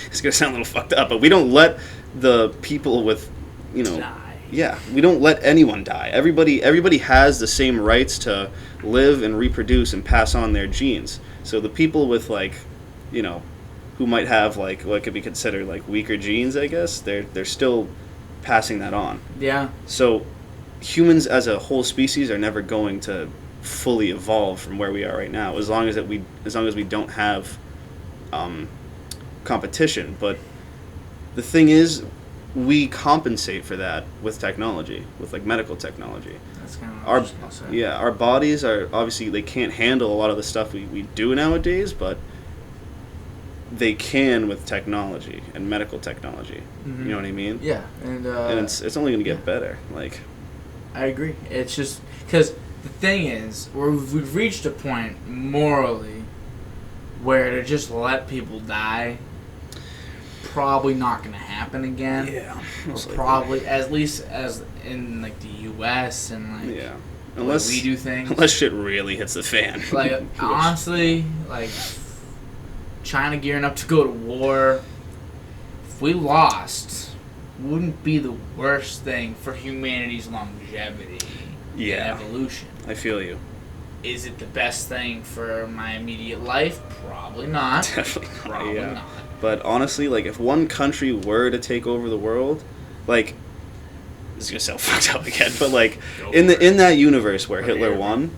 it's gonna sound a little fucked up, but we don't let the people with die. Yeah, we don't let anyone die. Everybody has the same rights to live and reproduce and pass on their genes. So the people with like who might have like what could be considered like weaker genes, I guess, they're still passing that on. Yeah. So humans as a whole species are never going to fully evolve from where we are right now, as long as we don't have competition. But the thing is, we compensate for that with technology, with like medical technology. That's kind of our bodies are obviously, they can't handle a lot of the stuff we do nowadays, but they can with technology and medical technology. Mm-hmm. You know what I mean? Yeah, and it's only going to get better. Like, I agree. It's just because the thing is, we've reached a point morally where to just let people die, probably not going to happen again. Yeah, probably at least as in like the U.S. and like unless we do things. Unless shit really hits the fan. Like honestly, like China gearing up to go to war. If we lost, wouldn't be the worst thing for humanity's longevity and evolution. I feel you. Is it the best thing for my immediate life? Probably not. Definitely Probably not. But honestly, like, if one country were to take over the world, like, this is gonna sound fucked up again, but like, in that universe where Hitler won,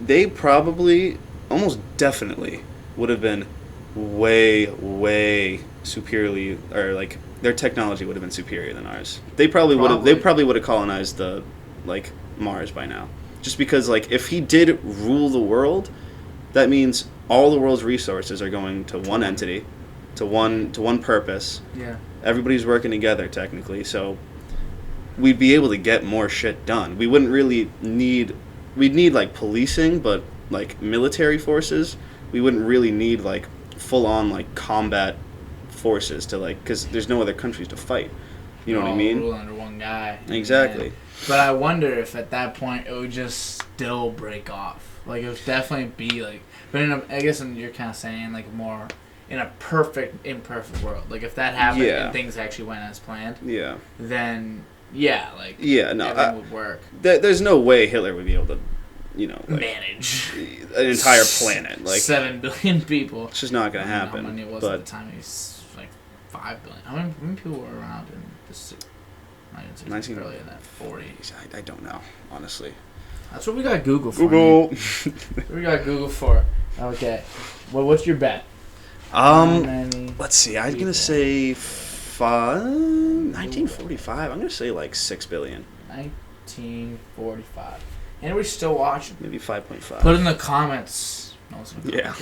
they probably, almost definitely, would have been way, way superiorly, or like, their technology would have been superior than ours. They probably would have. They probably would have colonized the like Mars by now. Just because, like, if he did rule the world, that means all the world's resources are going to one entity, to one purpose. Yeah. Everybody's working together technically, so we'd be able to get more shit done. We wouldn't really need. We'd need like policing, but like military forces. We wouldn't really need like full on like combat forces to like, because there's no other countries to fight. You know what I mean? Rule under one guy. Exactly. But I wonder if at that point it would just still break off. Like, it would definitely be like, but I guess you're kind of saying like more in a imperfect world. Like, if that happened and things actually went as planned, then everything would work. There's no way Hitler would be able to, like, manage an entire planet, like 7 billion people. It's just not gonna happen. How many it was at the time? It was like 5 billion. How many people were around in the 1960s, early in that 40s? I don't know, honestly. That's what we got Google for. We got Google for. Okay. Well, what's your bet? Let's see. I'm gonna say 1945. I'm gonna say like 6 billion. 1945. And we're still watching. Maybe 5.5. Put in the comments. No one's gonna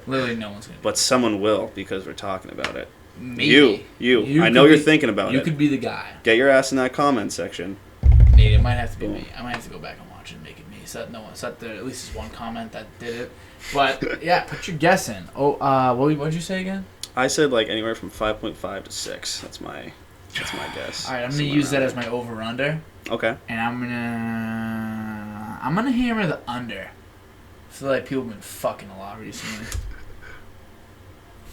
Literally, no one's gonna. But someone will, because we're talking about it. Maybe. You. I know you're thinking about it. You could be the guy. Get your ass in that comment section. Natey, it might have to be me. I might have to go back and watch it and make it me. So that there at least is one comment that did it. But yeah, put your guess in. Oh, what'd you say again? I said like anywhere from 5.5 to 6. That's my guess. All right, I'm gonna use that as my over/under. Okay. And I'm gonna hammer the under. I feel like people have been fucking a lot recently.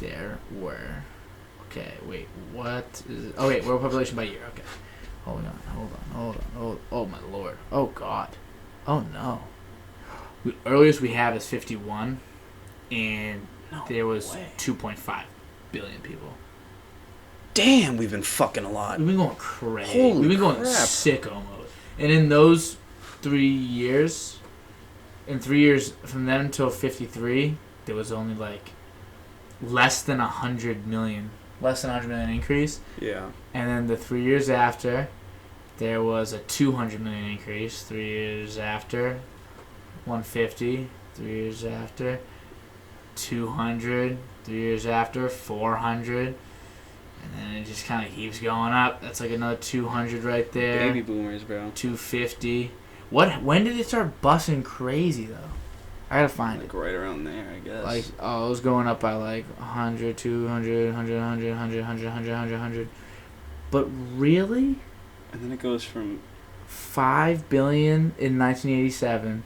There were. Okay, wait. What is it? Oh wait, world population by year. Okay. Hold on. Oh my lord. Oh god. Oh no. The earliest we have is 51, and there was 2.5 billion people. Damn, we've been fucking a lot. We've been going crazy. Holy We've been going crap. sicko mode. And in those 3 years, from then until 53, there was only like less than 100 million. Less than 100 million increase. Yeah. And then the 3 years after, there was a 200 million increase. 3 years after, 150. 3 years after, 200. 3 years after, 400. And then it just kind of keeps going up. That's like another 200 right there. Baby boomers, bro. 250. When did it start busting crazy, though? I gotta find it. Right around there, I guess. Like, it was going up by like 100, 200, 100, 100, 100, 100, 100, 100, 100. But really? And then it goes from $5 billion in 1987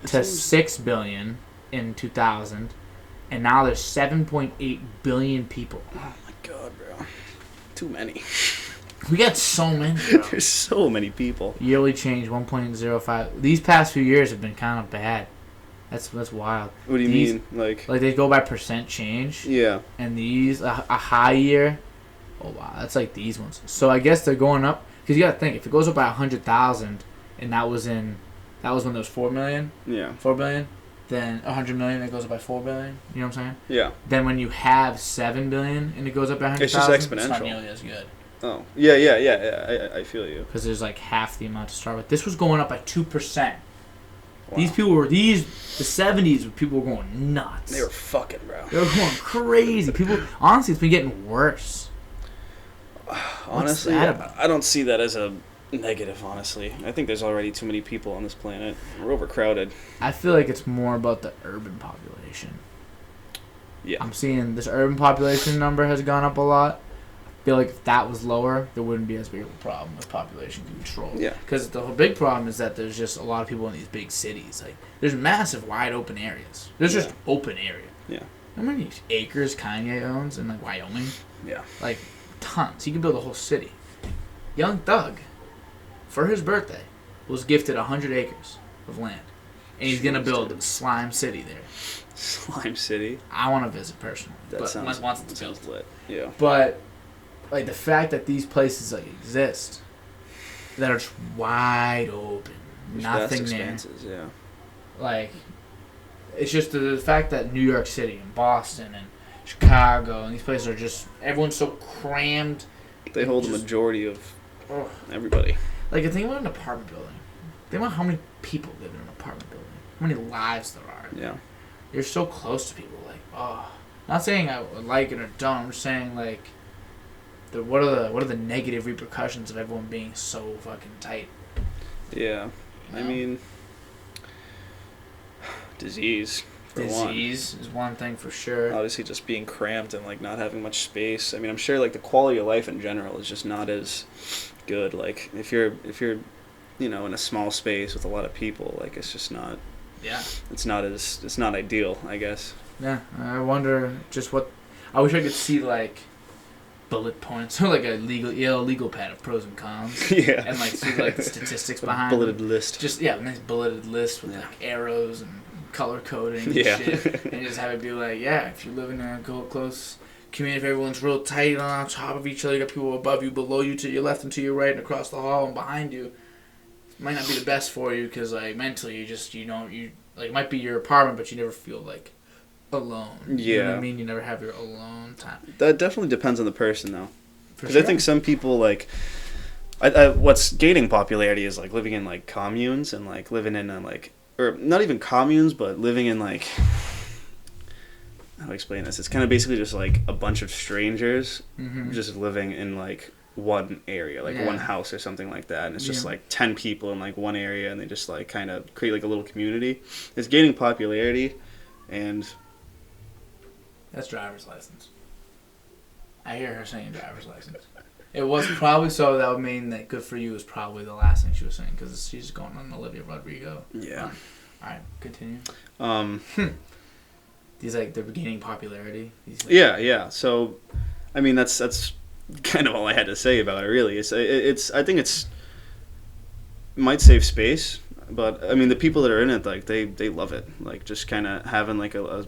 to $6 billion in 2000. And now there's 7.8 billion people. Oh my god, bro. Too many. We got so many, bro. There's so many people. Yearly change 1.05. These past few years have been kind of bad. That's wild. What do you mean? Like they go by percent change. Yeah. And these, a high year, oh wow, that's like these ones. So I guess they're going up, because you got to think, if it goes up by 100,000, and that was when there was 4 million? Yeah. 4 billion? Then 100 million, it goes up by 4 billion. You know what I'm saying? Yeah. Then when you have 7 billion and it goes up by 100,000, it's just exponential. It's not nearly as good. Oh. Yeah. I feel you. Because there's like half the amount to start with. This was going up by 2%. Wow. These people were, the 70s, people were going nuts. They were fucking, bro. They were going crazy. People, honestly, it's been getting worse. Honestly, I don't see that as a negative, honestly. I think there's already too many people on this planet. We're overcrowded. I feel like it's more about the urban population. Yeah. I'm seeing this urban population number has gone up a lot. I feel like if that was lower, there wouldn't be as big of a problem with population control. Yeah. Because the big problem is that there's just a lot of people in these big cities. Like, there's massive, wide open areas. There's just open area. Yeah. How many acres Kanye owns in, like, Wyoming? Yeah. Like, tons. He could build a whole city. Young Thug, for his birthday, was gifted 100 acres of land. And he's going to build Slime City there. Slime City? I want to visit personally. That sounds lit. Yeah. But, like, the fact that these places, like, exist, that are just wide open, there's nothing vast there. expanses, yeah. Like, it's just the fact that New York City and Boston and Chicago and these places are just, everyone's so crammed. They hold the majority of everybody. Like, think about an apartment building. Think about how many people live in an apartment building. How many lives there are. Yeah. You're so close to people. Like, not saying I like it or don't. I'm just saying, like, what are the negative repercussions of everyone being so fucking tight? Yeah. You know? I mean, disease. Disease is one thing for sure. Obviously, just being cramped and like not having much space. I mean, I'm sure like the quality of life in general is just not as good. Like if you're in a small space with a lot of people, like it's just not. Yeah. It's not ideal, I guess. Yeah, I wonder just what. I wish I could see like bullet points or like a legal pad of pros and cons. Yeah. And like see like the statistics behind. Bulleted list. Just a nice bulleted list with like arrows and color coding and shit. And just have it be like, yeah, if you live in a close community, if everyone's real tight on top of each other, you got people above you, below you, to your left and to your right, and across the hall and behind you. It might not be the best for you because like mentally you like it might be your apartment, but you never feel like alone. Yeah. You know what I mean? You never have your alone time. That definitely depends on the person, though. Because Sure. I think some people, like, what's gaining popularity is, like, living in, like, communes and, like, living in, like, or not even communes, but living in, like, how do I explain this? It's kind of basically just, like, a bunch of strangers just living in, like, one area, like one house or something like that. And it's just, like, 10 people in, like, one area, and they just, like, kind of create, like, a little community. It's gaining popularity, and... That's driver's license. I hear her saying driver's license. It was probably so. That would mean that good for you is probably the last thing she was saying because she's going on Olivia Rodrigo. Yeah. All right, continue. These like they're gaining popularity. Yeah. So, I mean that's kind of all I had to say about it. Really, I think it might save space, but I mean the people that are in it, like they love it. Like just kind of having like a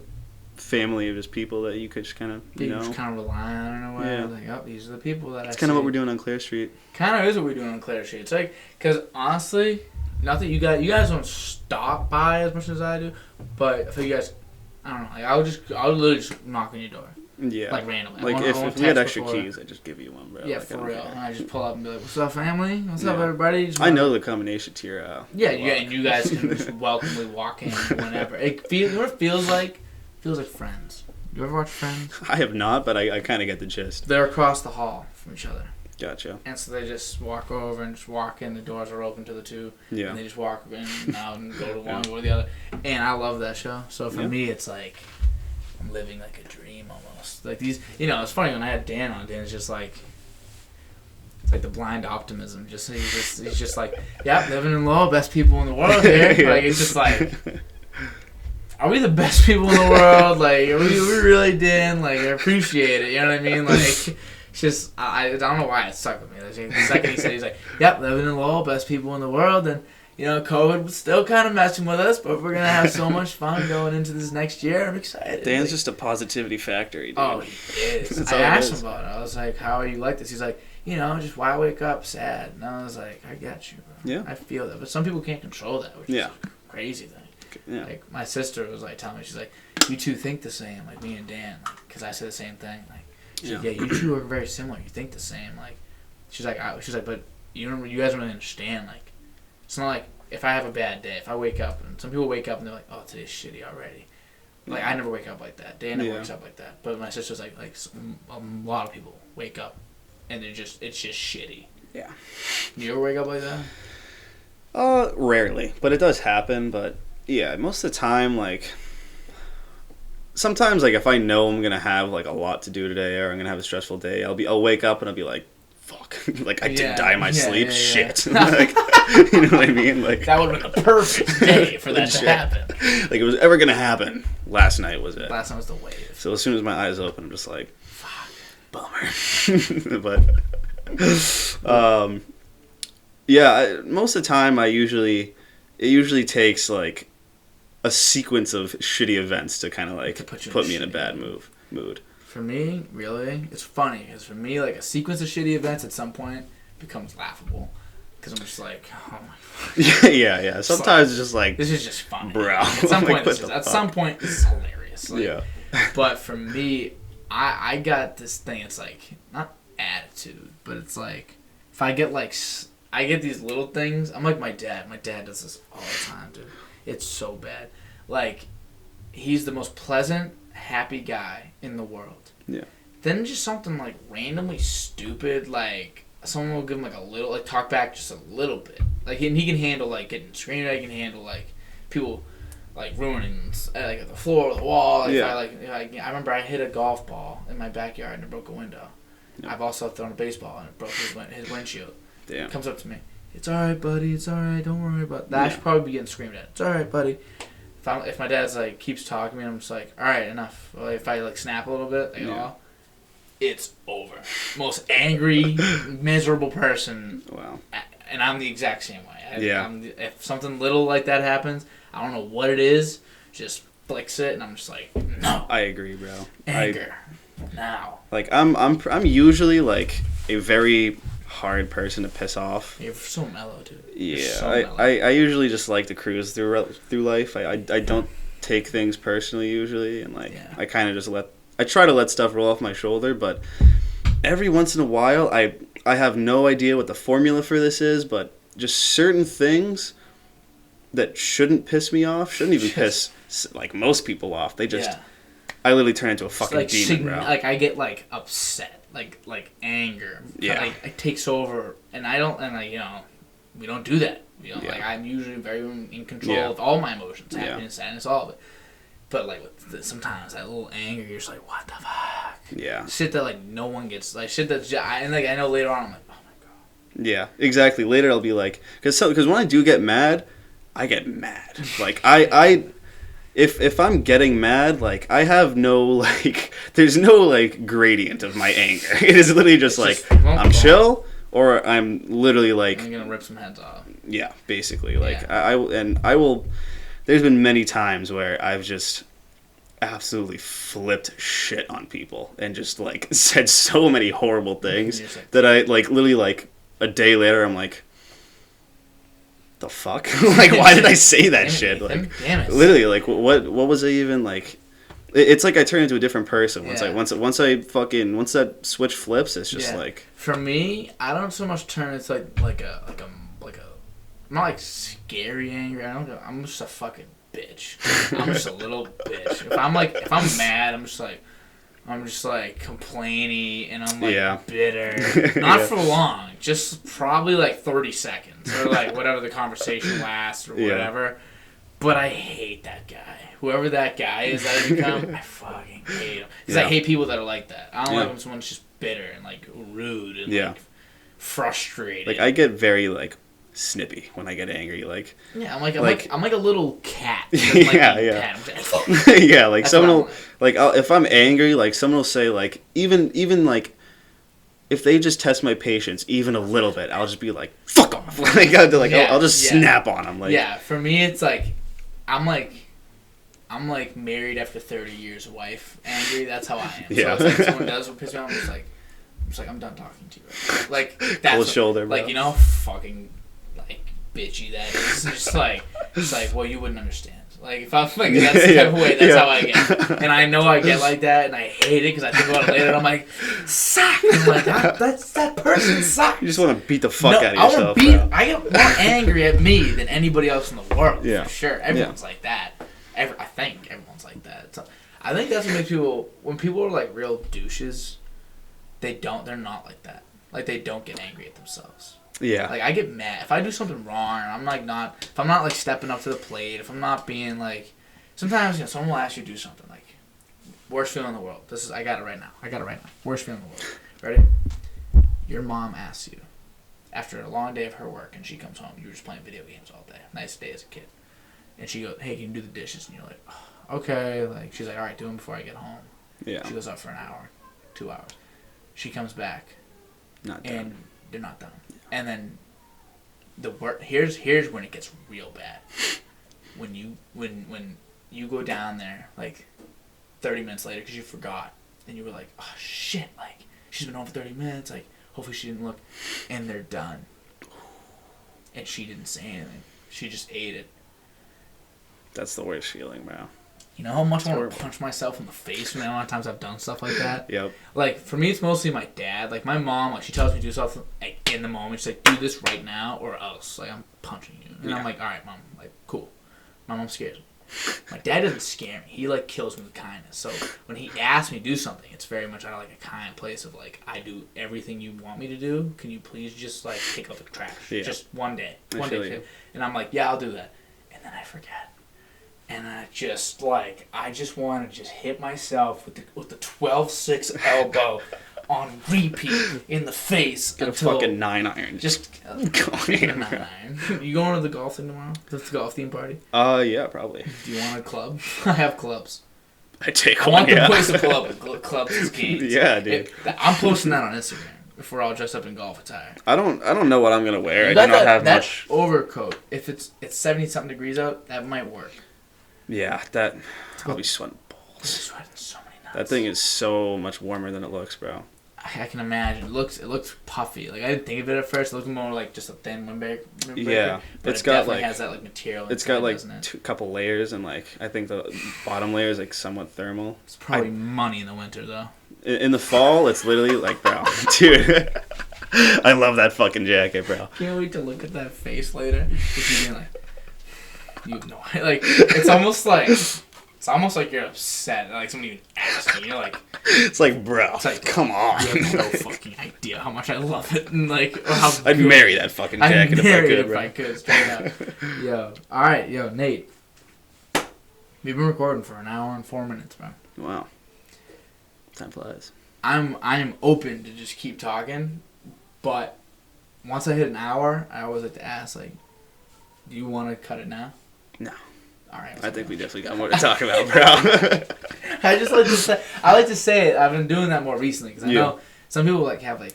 family of just people that you could just kind of just kind of rely on in a way. Yeah. Like, oh, these are the people that it's kind of what we're doing on Clare Street. Kind of is what we're doing on Clare Street. It's like, because honestly, not that you guys don't stop by as much as I do, but I feel you guys, I don't know. Like, I would literally just knock on your door. Yeah. Like randomly. Like if we had extra keys, I'd just give you one, bro. Yeah, like, for real. And I just pull up and be like, "What's up, family? What's up, everybody?" Just I know the combination to your. Yeah, and you guys can just welcomely walk in whenever. It feels like Friends. You ever watch Friends? I have not, but I kind of get the gist. They're across the hall from each other. Gotcha. And so they just walk over and just walk in. The doors are open to the two. Yeah. And they just walk in and out and go to one, go to the other. And I love that show. So for me, it's like I'm living like a dream almost. Like these, it's funny when I had Dan on. Dan's just like, it's like the blind optimism. He's just like, living in Lowell, best people in the world here. Like it's just like. Are we the best people in the world? Like, are we really Dan? Like, I appreciate it. You know what I mean? Like, it's just, I don't know why it stuck with me. The second he said, he's like, yep, living in Lowell, best people in the world. And, COVID was still kind of messing with us, but we're going to have so much fun going into this next year. I'm excited. Dan's just a positivity factory, dude. Oh, he is. I asked him about it. I was like, how are you like this? He's like, just why wake up sad? And I was like, I get you, bro. Yeah. I feel that. But some people can't control that, which is a crazy thing. Yeah. Like my sister was like telling me, she's like, you two think the same, like me and Dan, because I said the same thing. Like, she's like, you two are very similar. You think the same. Like, she's like, but you guys don't really understand. Like, it's not like if I have a bad day, if I wake up, and some people wake up and they're like, oh, today's shitty already. Like I never wake up like that. Dan never wakes up like that. But my sister's like a lot of people wake up, and it's just shitty. Yeah. You ever wake up like that? Rarely, but it does happen. But yeah, most of the time, like, sometimes, like, if I know I'm going to have, like, a lot to do today or I'm going to have a stressful day, I'll wake up and I'll be like, fuck. Like, I didn't die in my sleep. Shit. Like, you know what I mean? Like, that would have been the perfect day for that to happen. Like, it was ever going to happen. Last night was it. Last night was the wave. So as soon as my eyes open, I'm just like, fuck. Bummer. But, most of the time, it usually takes, like, a sequence of shitty events to kind of like put me in a bad mood. For me, really, it's funny because for me, like a sequence of shitty events at some point becomes laughable because I'm just like, oh my god. Yeah. Sometimes it's just like this is just funny, bro. At some point, some point, it's hilarious. Like, yeah. But for me, I got this thing. It's like not attitude, but it's like if I get these little things. I'm like my dad. My dad does this all the time, dude. It's so bad. Like, he's the most pleasant, happy guy in the world. Yeah. Then just something, like, randomly stupid, like, someone will give him, like, a little, like, talk back just a little bit. Like, and he can handle, like, getting screamed at. He can handle, like, people, like, ruining, like, the floor or the wall. Like, I remember I hit a golf ball in my backyard and it broke a window. Yeah. I've also thrown a baseball and it broke his windshield. Damn. He comes up to me. It's alright, buddy. It's alright. Don't worry about that. I should probably be getting screamed at. It's alright, buddy. If my dad's like keeps talking to me, I'm just like, alright, enough. Well, if I like snap a little bit, it's over. Most angry, miserable person. Wow. And I'm the exact same way. If something little like that happens, I don't know what it is. Just flicks it, and I'm just like, no. I agree, bro. Anger. Now. Like I'm usually like a very hard person to piss off. You're so mellow, dude. Yeah, I usually just like to cruise through life. I don't take things personally usually, and like I kind of just I try to let stuff roll off my shoulder, but every once in a while I have no idea what the formula for this is, but just certain things that shouldn't piss me off shouldn't even piss like most people off. They just I literally turn into a fucking demon, bro. Like I get like upset. Like anger, it takes over, and we don't do that. Like I'm usually very in control of all my emotions, happiness, sadness, all of it. But like sometimes that little anger, you're just like, what the fuck? Yeah. Shit that like no one gets, like shit that I know later on I'm like, oh my god. Yeah, exactly. Later I'll be like, because when I do get mad, I get mad. Like If I'm getting mad, like, I have no, like, there's no, like, gradient of my anger. It is literally just I'm chill, or I'm literally, like... I'm gonna rip some heads off. Yeah, basically. Like, I will... There's been many times where I've just absolutely flipped shit on people and just, like, said so many horrible things that I, like, literally, like, a day later, I'm like... the fuck? Like, why did I say that shit? Like, damn it. Literally, like, what was I even, like, It's like I turn into a different person once Yeah. once that switch flips. It's just like for me, I don't so much turn. It's like a I'm not like scary angry. I'm just a fucking bitch. I'm just a little bitch. If I'm mad, I'm just like complainy and I'm like bitter. Not for long. Just probably like 30 seconds or like whatever the conversation lasts or whatever. But I hate that guy. Whoever that guy is that I become, I fucking hate him. Because I hate people that are like that. I don't like when someone's just bitter and like rude and like frustrated. Like I get very like snippy when I get angry. Like I'm like a little cat. Yeah, like someone will, like if I'm angry, like someone will say like even like if they just test my patience even a little bit, I'll just be like fuck off. Like I'll just snap on them. Like for me it's like I'm like married after 30 years wife angry. That's how I am. Yeah. So it's like someone does what pisses me off, I'm just like I'm done talking to you right now. Like that's cold shoulder, bro. like you know how fucking like bitchy that is. It's like well you wouldn't understand. Like if I'm like that's the type of way that's how I get. And I know I get like that and I hate it because I think about it later and I'm like suck. I'm like that person sucks. You just want to beat the fuck out of yourself. I get more angry at me than anybody else in the world. Yeah. For sure. Everyone's like that. I think everyone's like that. So, I think that's what makes people when people are like real douches, they're not like that. Like they don't get angry at themselves. Yeah. Like I get mad if I do something wrong. And if I'm not like stepping up to the plate. If I'm not being like, sometimes someone will ask you to do something like, worst feeling in the world. I got it right now. Worst feeling in the world. Ready? Your mom asks you after a long day of her work and she comes home. You were just playing video games all day. Nice day as a kid. And she goes, hey, can you do the dishes? And you're like, oh, okay. Like she's like, all right, do them before I get home. Yeah. She goes up for an hour, 2 hours. She comes back. Not done. And they're not done. And then here's when it gets real bad. When you go down there like 30 minutes later because you forgot and you were like, oh shit, like she's been home for 30 minutes. Like hopefully she didn't look. And they're done. And she didn't say anything. She just ate it. That's the worst feeling, bro. You know how much I want to punch myself in the face when the amount of times I've done stuff like that? Yep. Like, for me, it's mostly my dad. Like, my mom, like, she tells me to do something like, in the moment. She's like, do this right now or else. Like, I'm punching you. And I'm like, all right, Mom. Like, cool. My mom scares me. My dad doesn't scare me. He, like, kills me with kindness. So, when he asks me to do something, it's very much out of, like, a kind place of, like, I do everything you want me to do. Can you please just, like, take out the trash? Yeah. Just one day. One day. And I'm like, yeah, I'll do that. And then I forget. And I just want to just hit myself with the 12-6 elbow on repeat in the face. Get until a fucking 9-iron. Just get a 9-iron. You going to the golf thing tomorrow? The golf theme party? Yeah, probably. Do you want a club? I have clubs. I take one. I want the place to pull up with clubs and games. Yeah, dude. I'm posting that on Instagram. If we're all dressed up in golf attire. I don't know what I'm gonna wear. I do not have much. That overcoat. If it's 70-something degrees out, that might work. Yeah, I'll be sweating balls. Sweating so many nuts. That thing is so much warmer than it looks, bro. I can imagine. It looks puffy. Like I didn't think of it at first. It looked more like just a thin windbreaker. Yeah, but it's got like has that like material. It's got like couple layers, and like I think the bottom layer is like somewhat thermal. It's probably money in the winter though. In the fall, it's literally like, bro, dude. I love that fucking jacket, bro. Can't wait to look at that face later. If you being like. You have no idea. Like it's almost like you're upset. Like somebody even asked me. You're like, it's like, bro, it's like, come on. You have no fucking idea how much I love it and like or how. I'd marry that fucking jacket if I could. Straight up. Yo, all right, yo, Nate. We've been recording for an hour and 4 minutes, bro. Wow. Time flies. I'm open to just keep talking, but once I hit an hour, I always like to ask like, do you want to cut it now? No. All right. I think we definitely got more to talk about, bro. I like to say it. I've been doing that more recently because I know some people like have like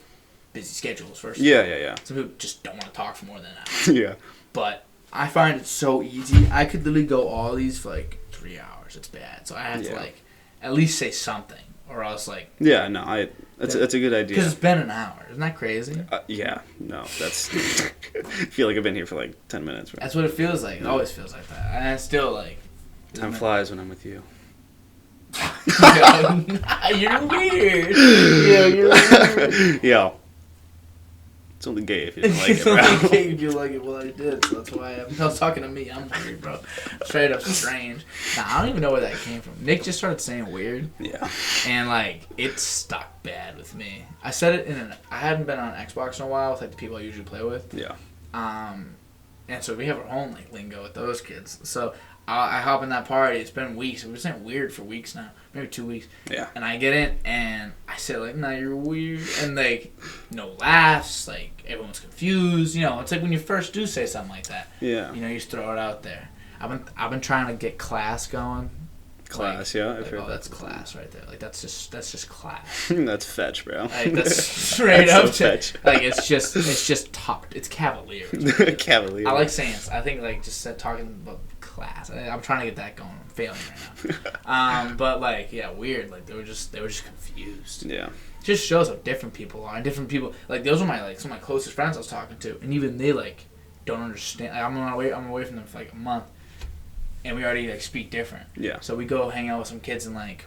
busy schedules first. Yeah. Some people just don't want to talk for more than an hour. Yeah. But I find it so easy. I could literally go all these for like 3 hours. It's bad. So I have to like at least say something, or else like. Yeah. No. That's a good idea. Because it's been an hour. Isn't that crazy? Yeah. No. That's. I feel like I've been here for like 10 minutes. Bro. That's what it feels like. It always feels like that. And it's still like. Time flies when I'm with you. You're weird. Yeah, you're weird. Yo. It's only gay if you don't like it, It's bro. only gay if you like it. Well, I did, so that's why I was talking to me. I'm weird, bro. Straight up strange. Nah, I don't even know where that came from. Nick just started saying weird. Yeah. And, like, it stuck bad with me. I said it I hadn't been on Xbox in a while with, like, the people I usually play with. Yeah. And so we have our own, like, lingo with those kids. So I hop in that party. It's been weeks. We've been saying weird for weeks now. Maybe 2 weeks. Yeah. And I get in, and I say, like, nah, you're weird. And, like, no laughs. Like, everyone's confused. You know, it's like when you first do say something like that. Yeah. You know, you just throw it out there. I've been trying to get class going. Class, like, yeah. I've like, heard oh, that. that's class right there. Like, that's just class. That's fetch, bro. Like, that's straight That's up so fetch. like, it's just top. It's cavalier. Cavalier. I like saying I think, like, just talking about class. I'm trying to get that going. I'm failing right now. But, like, yeah, weird. Like, they were just confused. Yeah. It just shows how different people are. And different people, like, those are some of my closest friends I was talking to, and even they, like, don't understand. Like, I'm away from them for like a month, and we already, like, speak different. Yeah. So we go hang out with some kids in, like,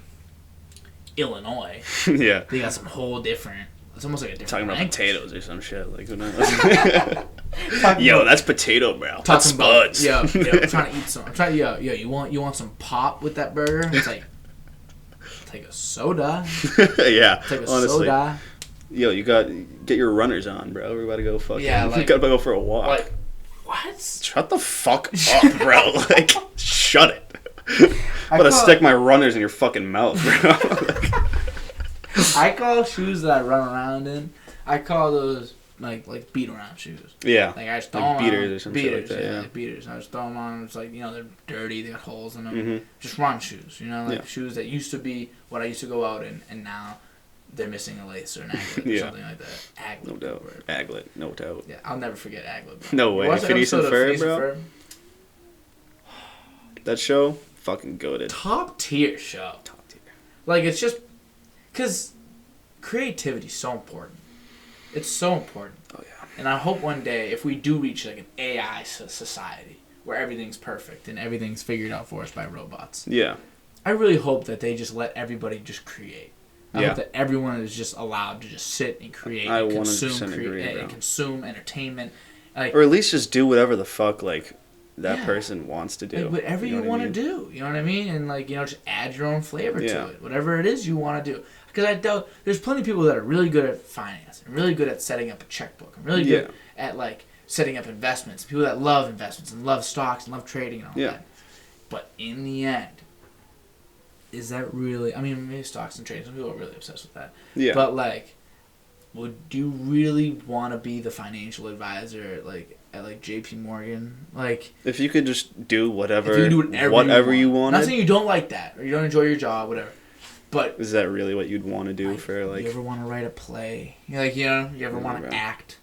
Illinois. Yeah. They got some whole different. It's almost like a different. Talking about language. potatoes or some shit. Like, who knows? Yo, that's potato, bro. That's spuds. Yo, I'm trying to eat some. You want some pop with that burger? It's like, take a soda. Yeah. Take a honestly. soda. Yo, get your runners on, bro. We're about to go fucking. Yeah, like, we gotta go for a walk. Like, what? Shut the fuck up, bro. Like, shut it. I'm gonna stick my runners in your fucking mouth, bro. I call shoes that I run around in. I call those like beat around shoes. Yeah. Like, I just throw like them beaters on. or something like that. Yeah. Like beaters. I just throw them on. It's like, you know, they're dirty. They got holes in them. Mm-hmm. Just run shoes. You know, like, Yeah. shoes that used to be what I used to go out in, and now they're missing a lace or an aglet or Yeah. something like that. Aglet. No doubt. Word. Aglet, no doubt. Yeah, I'll never forget aglet. No way. Watch that Phineas and episode of Ferb, bro. Ferb? That show, fucking goated. Top tier show. Top tier. Like, it's just because creativity is so important. It's so important. Oh yeah. And I hope one day, if we do reach like an AI society where everything's perfect and everything's figured out for us by robots, Yeah. I really hope that they just let everybody just create. I Yeah. hope that everyone is just allowed to just sit and create I and 100% agree, bro. and consume entertainment. Like, Or at least just do whatever the fuck, like, that Yeah. person wants to do. like whatever you know what want I to mean? do. You know what I mean? And, like, you know, just add your own flavor Yeah. to it. Whatever it is you want to do. Because I doubt there's plenty of people that are really good at finance and really good at setting up a checkbook and really good at, like, setting up investments. People that love investments and love stocks and love trading and all Yeah. that. But in the end, is that really... I mean, maybe stocks and trading, some people are really obsessed with that. Yeah. But, like, would you really want to be the financial advisor at JP Morgan? Like, if you could just do whatever, if you do whatever you wanted, I'm not saying you don't like that or you don't enjoy your job, whatever. But is that really what you'd want to do for, like... you ever want to write a play? You ever want to act?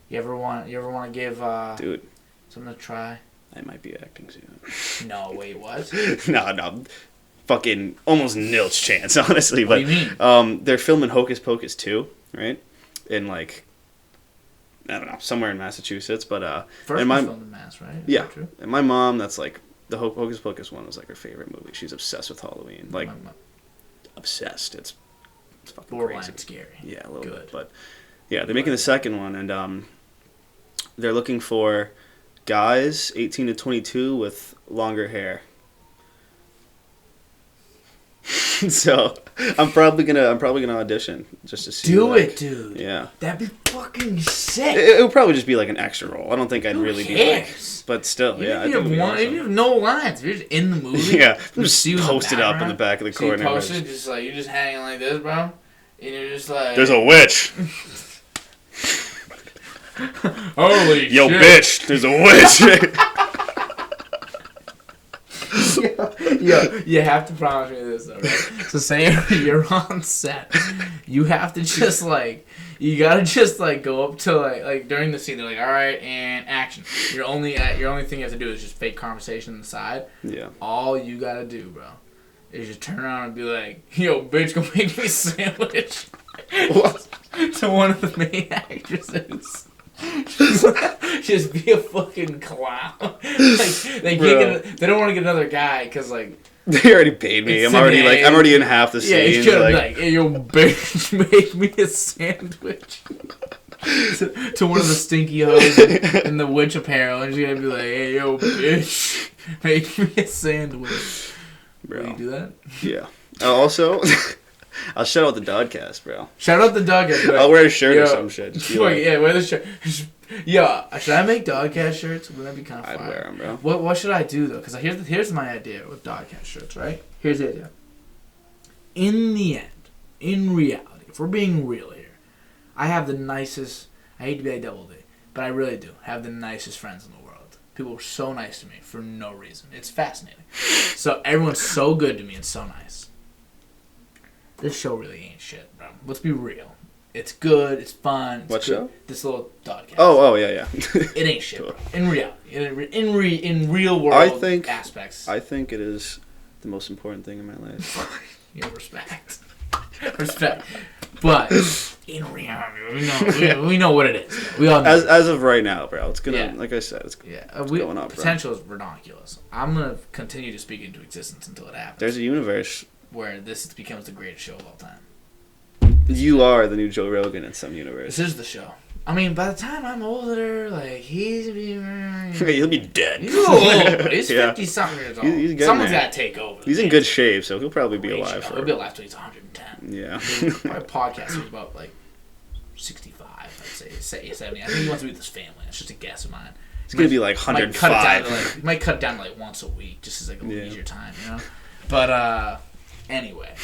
You ever want to give Dude, something to try? I might be acting soon. No, wait, what? No. Fucking almost nilch chance, honestly. What But do you mean? they're filming Hocus Pocus 2, right? In, like, I don't know, somewhere in Massachusetts. But First and one filmed in Mass, right? Is yeah, that true? and my mom, that's like the Hocus Pocus one was like her favorite movie. She's obsessed with Halloween, like obsessed. It's fucking borderline crazy. scary. Yeah, a little Good. bit. But yeah, they're making the second one, and they're looking for guys 18 to 22 with longer hair. So I'm probably gonna audition just to see. Do like, it, dude. Yeah. That'd be fucking sick. It would probably just be like an extra role. I don't think I'd Who really cares? be like. But still, yeah. I Even think it'd be if awesome. you have no lines, if you're just in the movie. Yeah, you just see you in the post it up in the background. back of the So you corner. post it, just like you're just hanging like this, bro, and you're just like. There's a witch. Holy Yo, shit. bitch! There's a witch. Yo, you have to promise me this, though, right? So say you're on set, you have to just like, you gotta just like go up to like during the scene, they're like, all right, and action. Your only thing you have to do is just fake conversation on the side. Yeah. All you gotta do, bro, is just turn around and be like, yo, bitch, go make me a sandwich. What? To one of the main actresses. Just be a fucking clown. Like they don't want to get another guy because like They already paid me. I'm already in half the scene. Yeah, you should have like, hey, yo, bitch, make me a sandwich. to one of the stinky hoes in the witch apparel, and she's gonna be like, hey, yo, bitch, make me a sandwich. Bro. Will you do that? Yeah. Also, I'll shout out the DOD-Cast, bro. Shout out the DOD-Cast. I'll wear a shirt or some shit. Just yeah, wear the shirt. Yeah, should I make DOD-Cast shirts? Wouldn't that be kind of fun? I'd wear them, bro. What should I do, though? Because here's my idea with DOD-Cast shirts, right? Here's the idea. In the end, in reality, if we're being real here, I have the nicest, I hate to be a double D, but I really do, have the nicest friends in the world. People are so nice to me for no reason. It's fascinating. So everyone's so good to me and so nice. This show really ain't shit, bro. Let's be real. It's good. It's fun. It's what good. show? This little DOD-Cast. Oh, yeah. It ain't shit, bro. In reality. In real world aspects. I think it is the most important thing in my life. Respect. Respect. But in reality, we know what it is. We all know. As of right now, bro. It's gonna, like I said, it's going up, bro. Potential is ridiculous. I'm going to continue to speak into existence until it happens. There's a universe where this becomes the greatest show of all time. You are the new Joe Rogan in some universe. This is the show. I mean, by the time I'm older, like, he'll be dead. He's a little old, but he's 50-something years old. Someone's got to take over. He's in good shape, so he'll probably be alive. He'll be alive till he's 110. Yeah. My podcast is about, like, 65, I'd say 70. I think he wants to be with his family. It's just a guess of mine. It's going to be, like, 105. He might cut it down to, like, once a week, just as, like, a leisure time, you know? But, anyway.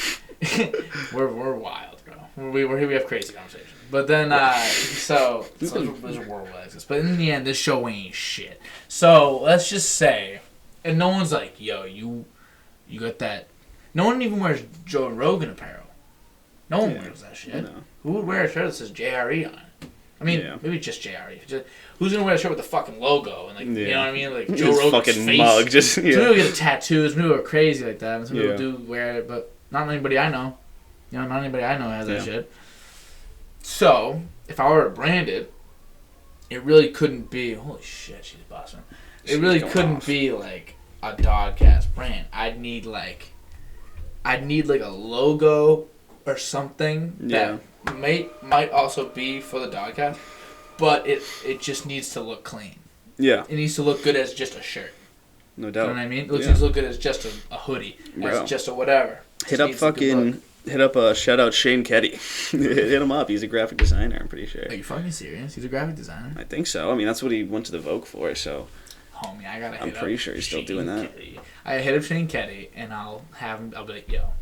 we're wild, bro. We have crazy conversations. But then, so there's a world that exists. But in the end, this show ain't shit. So let's just say, and no one's like, yo, you got that. No one even wears Joe Rogan apparel. No one wears that shit. No. Who would wear a shirt that says JRE on it? I mean, maybe just JRE. Who's gonna wear a shirt with the fucking logo and you know what I mean? Like Joe Rogan's fucking face. Mug. Some people get a tattoo. Some people are crazy like that. And some people do wear it, but not anybody I know. You know, not anybody I know has that shit. So, if I were to brand it, it really couldn't be... Holy shit, she's busting. It really couldn't be, like, a DOD-Cast brand. I'd need, like a logo or something that might also be for the DOD-Cast, but it just needs to look clean. Yeah. It needs to look good as just a shirt. No doubt. You know what I mean? It needs to look good as just a hoodie, as just a whatever. Hit up shout out Shane Ketty. Hit him up. He's a graphic designer, I'm pretty sure. Are you fucking serious? He's a graphic designer? I think so. I mean, that's what he went to the Vogue for, so. Homie, I gotta hit up. I'm pretty sure he's still doing that. I hit up Shane Ketty, and I'll be like, yo.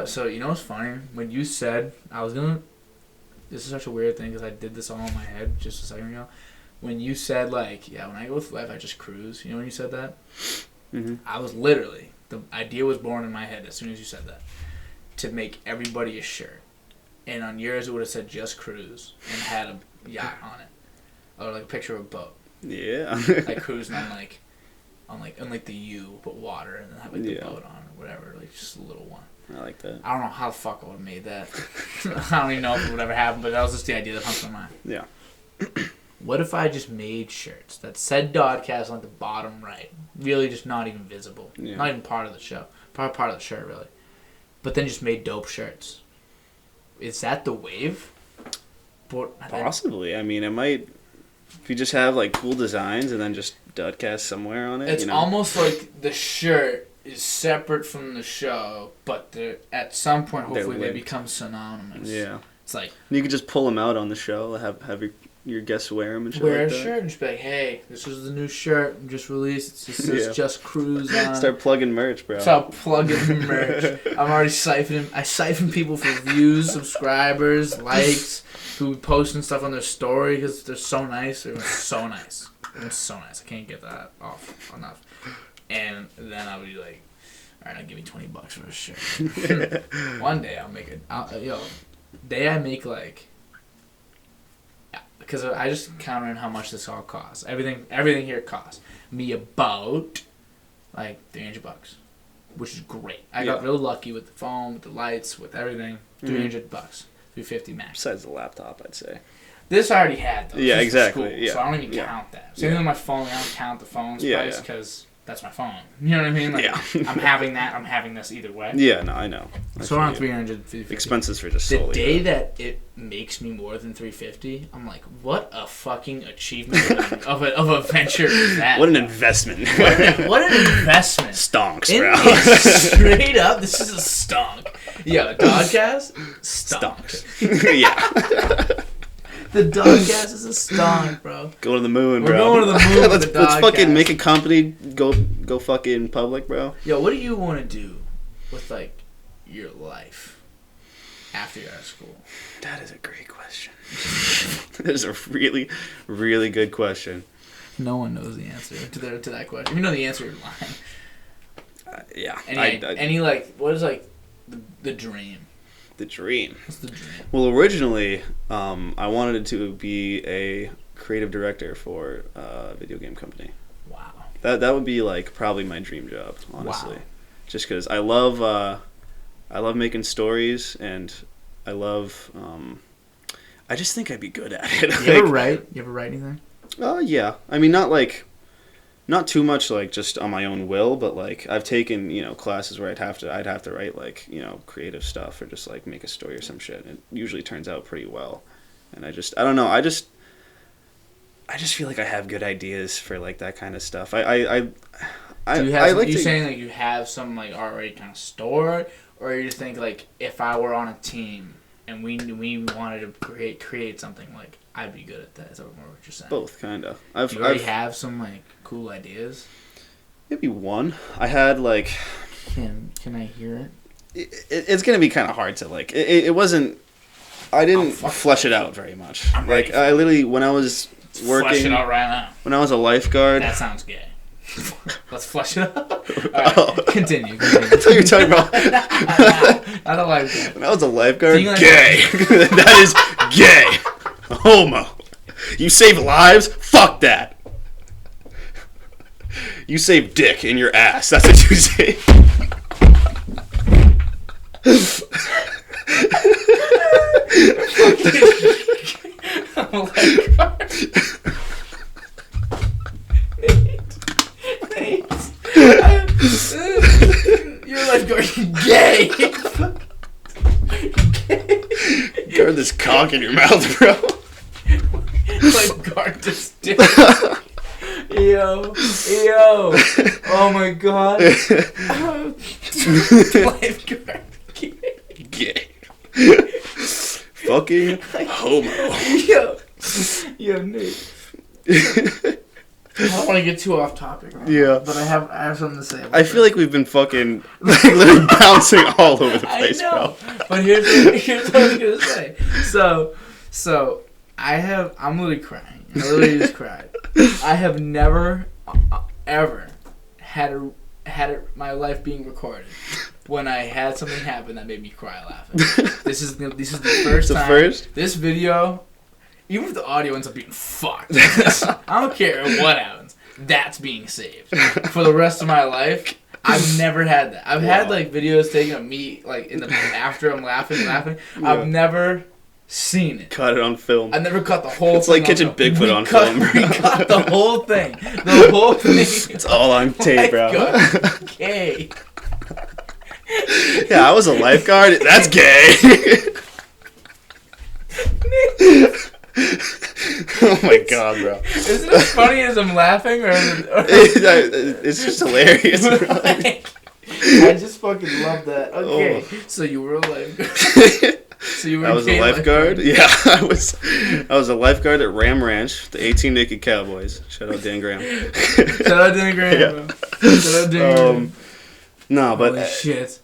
So, you know what's funny? When you said, this is such a weird thing, because I did this all in my head just a second ago. When you said, like, yeah, when I go with Lev, I just cruise. You know when you said that? Mm-hmm. I was literally, the idea was born in my head as soon as you said that. To make everybody a shirt, and on yours it would have said just cruise and had a yacht on it, or like a picture of a boat. Yeah, like cruising on the U, but water, and then have like the boat on or whatever, like just a little one. I like that. I don't know how the fuck I would have made that. I don't even know if it would ever happen, but that was just the idea that comes to my mind. Yeah. What if I just made shirts that said DOD-Cast on the bottom right, really just not even visible, not even part of the show, part of the shirt really. But then just made dope shirts. Is that the wave? Possibly. I mean, it might... If you just have, like, cool designs and then just DOD-Cast somewhere on it, it's almost like the shirt is separate from the show, but at some point, hopefully, they become synonymous. Yeah. It's like... You could just pull them out on the show, have your guests wear them and shit wear like a shirt and just be like, hey, this is the new shirt we just released. It's just cruise on. Start plugging merch, bro. Start plugging merch. I'm already siphoning. I siphon people for views, subscribers, likes, who posting stuff on their story because they're so nice. They're so nice. It's so nice. I can't get that off enough. And then I'll be like, all right, now give me $20 for a shirt. One day I'll make it. Day I make like. Because I just counted how much this all costs. Everything here costs me about like $300, which is great. I got real lucky with the phone, with the lights, with everything. $300, $350 max. Besides the laptop, I'd say. This I already had though. Yeah, exactly. School, so I don't even count that. Same thing with my phone. I don't count the phone's price because that's my phone. You know what I mean? Like, yeah. I'm having that. I'm having this either way. Yeah, no, I know. So around 350. Expenses for just the solely. day that it makes me more than 350, I'm like, what a fucking achievement of a venture is that? What an investment. What an investment. Stonks, bro. Straight up, this is a stonk. Yeah, DOD-Cast? Stonks. Yeah. The DOD-Cast is a stonk, bro. Go to the moon, bro. We're going to the moon with the let's fucking DOD-Cast. make a company, go fucking public, bro. Yo, what do you want to do with, like, your life after you're out of school? That is a great question. That is a really, really good question. No one knows the answer to that question. If you know the answer, you're lying. Yeah. Any like, what is, like, the dream? The dream. What's the dream? Well, originally, I wanted to be a creative director for a video game company. Wow. That would be like probably my dream job, honestly. Wow. Just because I love making stories, and I love. I just think I'd be good at it. You ever write? You ever write anything? Yeah. I mean, not too much like just on my own will, but like I've taken, classes where I'd have to write like, creative stuff or just like make a story or some shit. It usually turns out pretty well. And I don't know, I just feel like I have good ideas for like that kind of stuff. Are you saying like you have some like already kind of stored, or you just think like if I were on a team and we wanted to create something, like I'd be good at that? Is that what you're saying? Both, kind of. Do you already have some like cool ideas? Maybe one. I had like. Can I hear it? It's gonna be kind of hard to like. It wasn't. I didn't flesh it out very much. Like I literally, when I was working. Flesh it out right now. When I was a lifeguard. That sounds gay. Let's flesh it out. Alright, continue. I thought you were talking about. Not a lifeguard. When I was a lifeguard, gay. That is gay. Homo. You save lives? Fuck that. You save dick in your ass. That's what you say. I'm a lifeguard. You're a lifeguard. Gay. Guard this cock in your mouth, bro. Lifeguard this dick. Yo. Oh my god. Lifeguard. Gay. Fucking homo. Yo, Nate. I don't want to get too off topic. Right yeah. Now, but I have something to say. I feel like we've been fucking like literally bouncing all over the place, I know, bro. But here's what I was gonna say. So I'm literally crying. I literally just cried. I have never ever had my life being recorded when I had something happen that made me cry laughing. This is the first time. First? This video, even if the audio ends up being fucked, I don't care what happens. That's being saved for the rest of my life. I've never had that. I've had like videos taken of me like in the after I'm laughing. Yeah. I've never seen it. Cut it on film. I've never cut the whole it's thing. It's like catching Bigfoot on film, bro. We cut the whole thing. The whole thing. It's all on tape, bro. Gay. Yeah, I was a lifeguard. That's gay. Oh my god, bro. Is it as funny as I'm laughing, or it's just hilarious, bro. I just fucking love that. Okay, so you were a lifeguard. So you were I was a lifeguard? Yeah, I was a lifeguard at Ram Ranch, the 18 Naked Cowboys. Shout out Dan Graham. Shout out Dan Graham, bro. Shout out Dan Graham. No, but holy shit.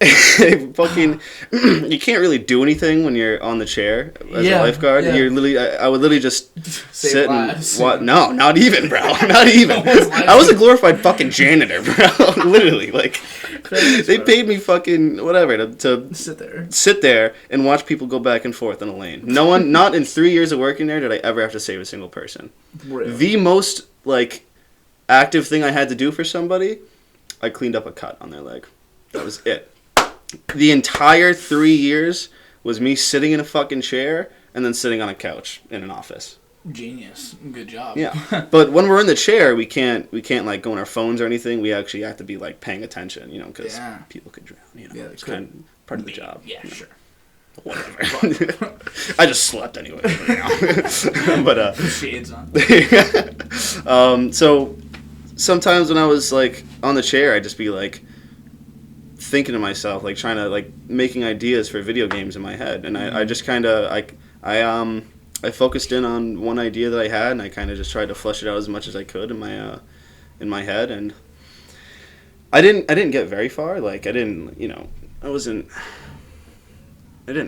Fucking, you can't really do anything when you're on the chair as a lifeguard. Yeah. You're literally, I would literally just sit and watch. No, not even, bro. Not even. I was a glorified fucking janitor, bro. Literally, like, they paid me fucking whatever to sit there and watch people go back and forth in a lane. No one, not in 3 years of working there did I ever have to save a single person. Really? The most like active thing I had to do for somebody, I cleaned up a cut on their leg. That was it. The entire 3 years was me sitting in a fucking chair and then sitting on a couch in an office. Genius. Good job. Yeah. But when we're in the chair, we can't like go on our phones or anything. We actually have to be like paying attention, because people could drown. It's kind of part of the job. Yeah, sure. Whatever. I just slept anyway. But shades on. So sometimes when I was like on the chair, I'd just be like thinking to myself, like trying to like making ideas for video games in my head, and I just kind of I focused in on one idea that I had, and I kind of just tried to flesh it out as much as I could in my head, and I didn't get very far. Like I didn't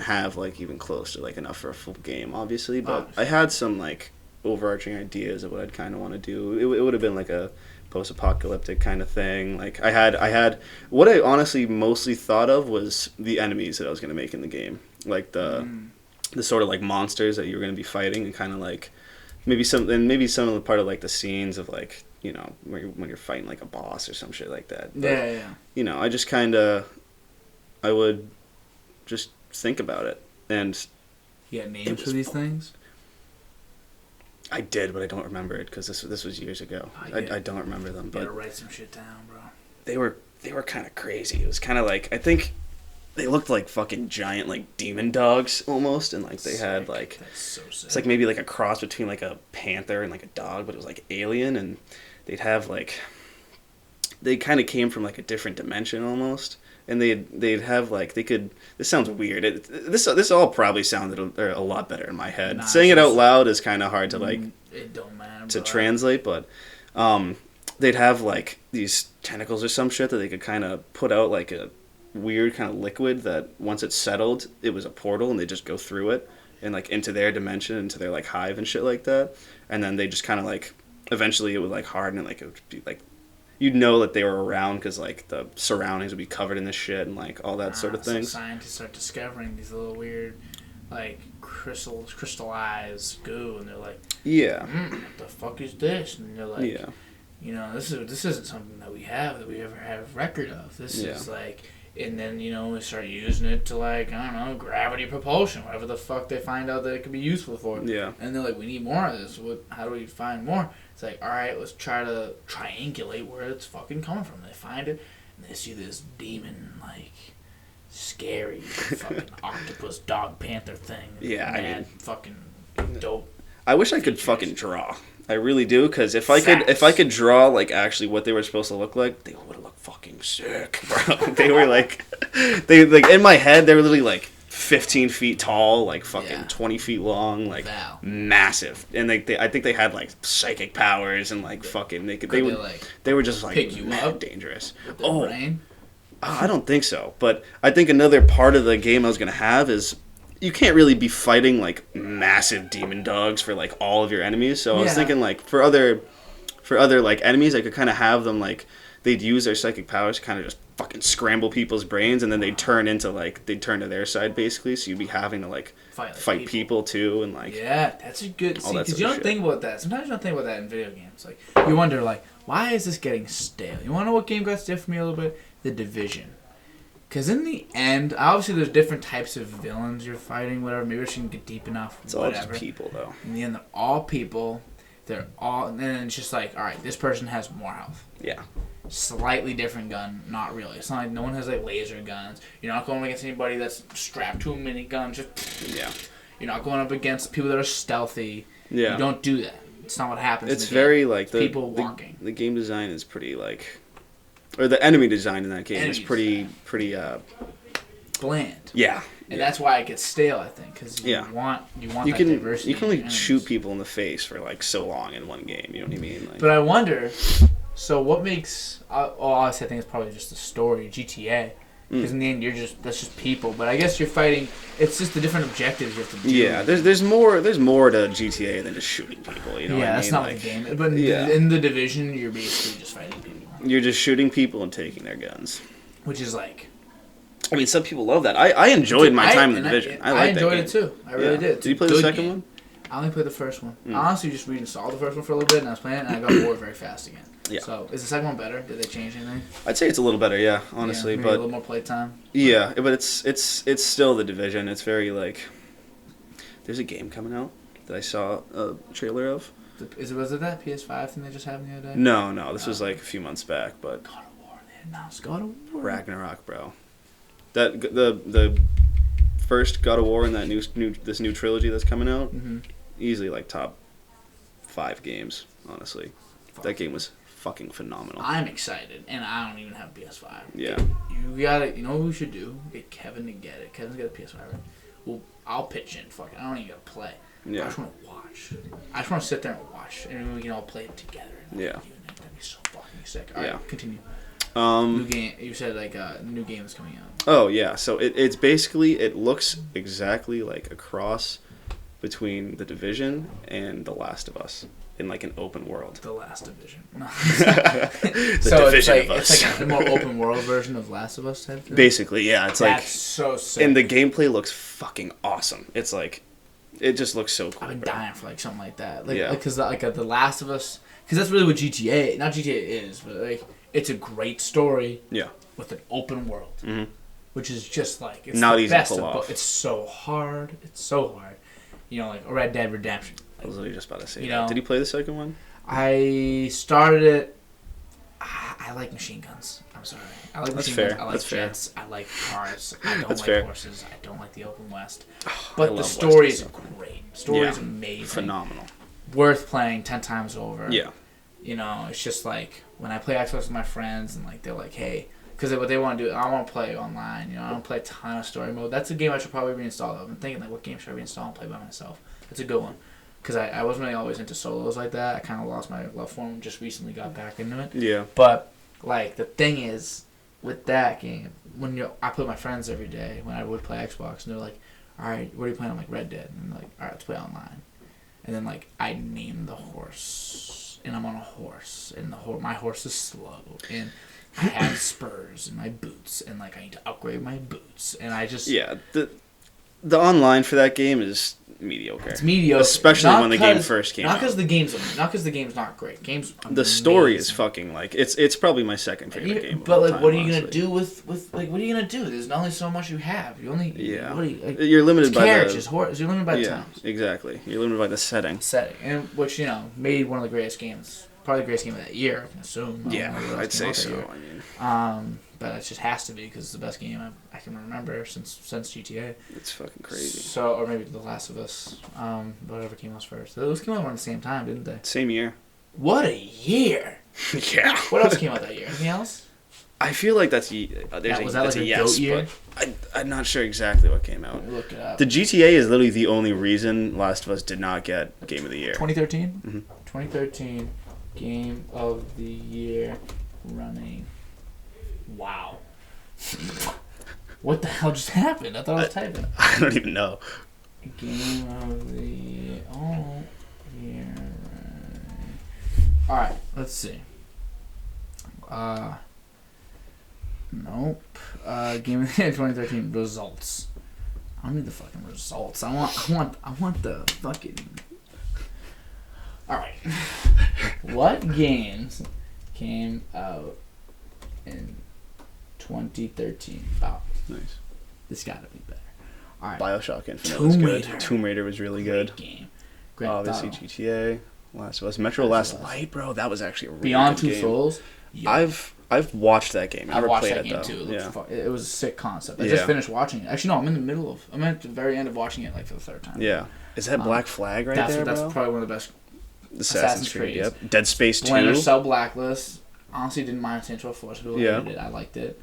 have like even close to like enough for a full game, obviously, but I had some like overarching ideas of what I'd kind of want to do. It would have been like a post-apocalyptic kind of thing. Like I had what I honestly mostly thought of was the enemies that I was going to make in the game, like the sort of like monsters that you were going to be fighting, and kind of like maybe some of the part of like the scenes of like when you're fighting like a boss or some shit like that. But, yeah. I just I would just think about it, and you had names for these things? I did, but I don't remember it because this was years ago. I don't remember them. But you gotta write some shit down, bro. They were kind of crazy. It was kind of like, I think they looked like fucking giant like demon dogs almost, and like they had like that's so sick. It's like maybe like a cross between like a panther and like a dog, but it was like alien, and they'd have like they kind of came from like a different dimension almost. And they'd have like they could. This sounds weird. This all probably sounded a lot better in my head. Saying it out loud is kind of hard to like. It don't matter. To translate, but they'd have like these tentacles or some shit that they could kind of put out like a weird kind of liquid that once it settled, it was a portal, and they just go through it and like into their dimension, into their like hive and shit like that. And then they just kind of like eventually it would like harden and like it would be like. You'd know that they were around because like the surroundings would be covered in this shit and like all that sort of thing. So scientists start discovering these little weird, like crystallized goo, and they're like, what the fuck is this? And they're like, this isn't something that we ever have record of. This is like, and then we start using it to like I don't know, gravity propulsion, whatever the fuck they find out that it could be useful for. Yeah. And they're like, we need more of this. How do we find more? It's like, all right, let's try to triangulate where it's fucking coming from. They find it, and they see this demon, like, scary fucking octopus, dog, panther thing. Yeah, I mean, fucking dope. I wish I could fucking draw. I really do, because if I could draw like actually what they were supposed to look like, they would have looked fucking sick, bro. They were like, in my head they were literally like 15 feet tall, like fucking 20 feet long, like massive, and I think they had like psychic powers and like fucking they were just like pick you up dangerous. With their brain? I don't think so, but I think another part of the game I was gonna have is you can't really be fighting like massive demon dogs for like all of your enemies. So I was thinking like for other like enemies, I could kind of have them like they'd use their psychic powers to kind of just fucking scramble people's brains, and then they'd turn to their side basically. So you'd be having to like fight people too, and like that's a good. See, because you don't think about that. Sometimes you don't think about that in video games. Like you wonder like why is this getting stale? You want to know what game got stale for me a little bit? The Division. Because in the end, obviously there's different types of villains you're fighting, whatever. Maybe I shouldn't get deep enough. It's all just people, though. In the end, they're all people. And then it's just like, all right, this person has more health. Yeah. Slightly different gun, not really. It's not like no one has like laser guns. You're not going against anybody that's strapped to a minigun. You're not going up against people that are stealthy. Yeah. You don't do that. It's not what happens. It's very like people walking. The game design is pretty like. Or the enemy design in that game is pretty bland. Yeah, and that's why it gets stale, I think, because you want that diversity. You can only shoot people in the face for like so long in one game. You know what I mean? Like, but I wonder. So what makes? Honestly, I think it's probably just the story, GTA. Because in the end, that's just people. But I guess you're fighting. It's just the different objectives you have to do. Yeah, there's more to GTA than just shooting people. You know what I mean? That's not like, the game. But in the Division, you're basically just fighting people. You're just shooting people and taking their guns. Which is like... I mean, some people love that. I enjoyed my time in the Division. I enjoyed it too. I really did. Did you play the second one? I only played the first one. I honestly just reinstalled the first one for a little bit, and I was playing it, and I got bored very fast again. Yeah. So, is the second one better? Did they change anything? I'd say it's a little better, yeah, honestly. Maybe but a little more playtime? Yeah, but it's still the Division. It's very, like... There's a game coming out that I saw a trailer of. Was it that PS5 thing they just had the other day? No. This was like a few months back, but God of War. They announced God of War. Ragnarok, bro. That the first God of War and that this new trilogy that's coming out, easily like top 5 games. Honestly, that game was fucking phenomenal. I'm excited, and I don't even have a PS5. Yeah. You gotta. You know what we should do? Get Kevin to get it. Kevin's got a PS5. Right? Well, I'll pitch in. Fuck it. I don't even gotta play. Yeah. I just want to watch. I just want to sit there and watch, and we can all play it together. Yeah. That'd be so fucking sick. All right, continue. New game. You said like a new game is coming out. Oh yeah. So it's basically it looks exactly like a cross between The Division and The Last of Us in like an open world. The Last Division. No. So Division of Us. It's like a more open world version of Last of Us type thing. Basically, yeah. It's That's like so sick. and the gameplay looks fucking awesome. It's like it just looks so cool. I've been dying for like something like that. Because The Last of Us, because that's really what GTA, not GTA is, but like it's a great story. Yeah. With an open world, which is just like it's not the easy best to pull off. It's so hard. It's so hard. You know, like Red Dead Redemption. I was literally just about to say that. Know, did you play the second one? I started it. I like machine guns. I'm sorry. I like machine guns. I like jets. I like cars. I don't like horses. I don't like the open west. But the story is great. Story is amazing. Phenomenal. Worth playing 10 times over. Yeah. You know, it's just like when I play Xbox with my friends and like they're like, hey, because what they want to do, I want to play online. You know, I don't play a ton of story mode. That's a game I should probably reinstall. I've been thinking like, what game should I reinstall and play by myself? That's a good one. Because I wasn't really always into solos like that. I kind of lost my love for them. Just recently got back into it. Yeah. But like the thing is, with that game, I play with my friends every day when I would play Xbox, and they're like, all right, what are you playing? I'm like, Red Dead. And I'm like, all right, let's play online. And then like I name the horse, and I'm on a horse, and my horse is slow, and I have spurs in my boots, and like I need to upgrade my boots, and I just the online for that game is mediocre. It's mediocre, especially when the game first came out. Not because the game's not great. Game's amazing. The story is fucking like it's probably my second favorite game. But like, what are you gonna do with like what are you gonna do? There's only so much you have. You only you're limited by carriages, horses. You're limited by times. Exactly. You're limited by the setting, and which made one of the greatest games, probably the greatest game of that year. I can assume. I'd say so. I mean, but it just has to be because it's the best game I can remember since GTA. It's fucking crazy. So, or maybe The Last of Us, whatever came out first. Those came out around the same time, didn't they? Same year. What a year! Yeah. What else came out that year? Anything else? I feel like that's was that like a yes, year? But I'm not sure exactly what came out. Look it up. The GTA is literally the only reason Last of Us did not get Game of the Year. 2013? Mm-hmm. 2013 Game of the Year running. Wow. What the hell just happened? I thought I was typing. I don't even know. Game of the Year. Oh, year. Alright, let's see. Nope. Game of the Year 2013 results. I don't need the fucking results. I want the fucking. Alright. What games came out in 2013? Wow. Nice. This gotta be better. Alright. BioShock Infinite was good. Tomb Raider was really good. Game. Obviously GTA, Last of Us, Metro Last Light, bro. That was actually a really Beyond good Two game. Souls. I've watched that game. I've watched played that game though. too. It was a sick concept. I just finished watching it. Actually, no, I'm at the very end of watching it like for the third time. Yeah. Is that Black Flag right there, bro? That's probably one of the best. Assassin's Creed. Yep. Dead Space 2. Splinter Cell Blacklist. Honestly, didn't mind Saints Row 4. So yeah. I liked it.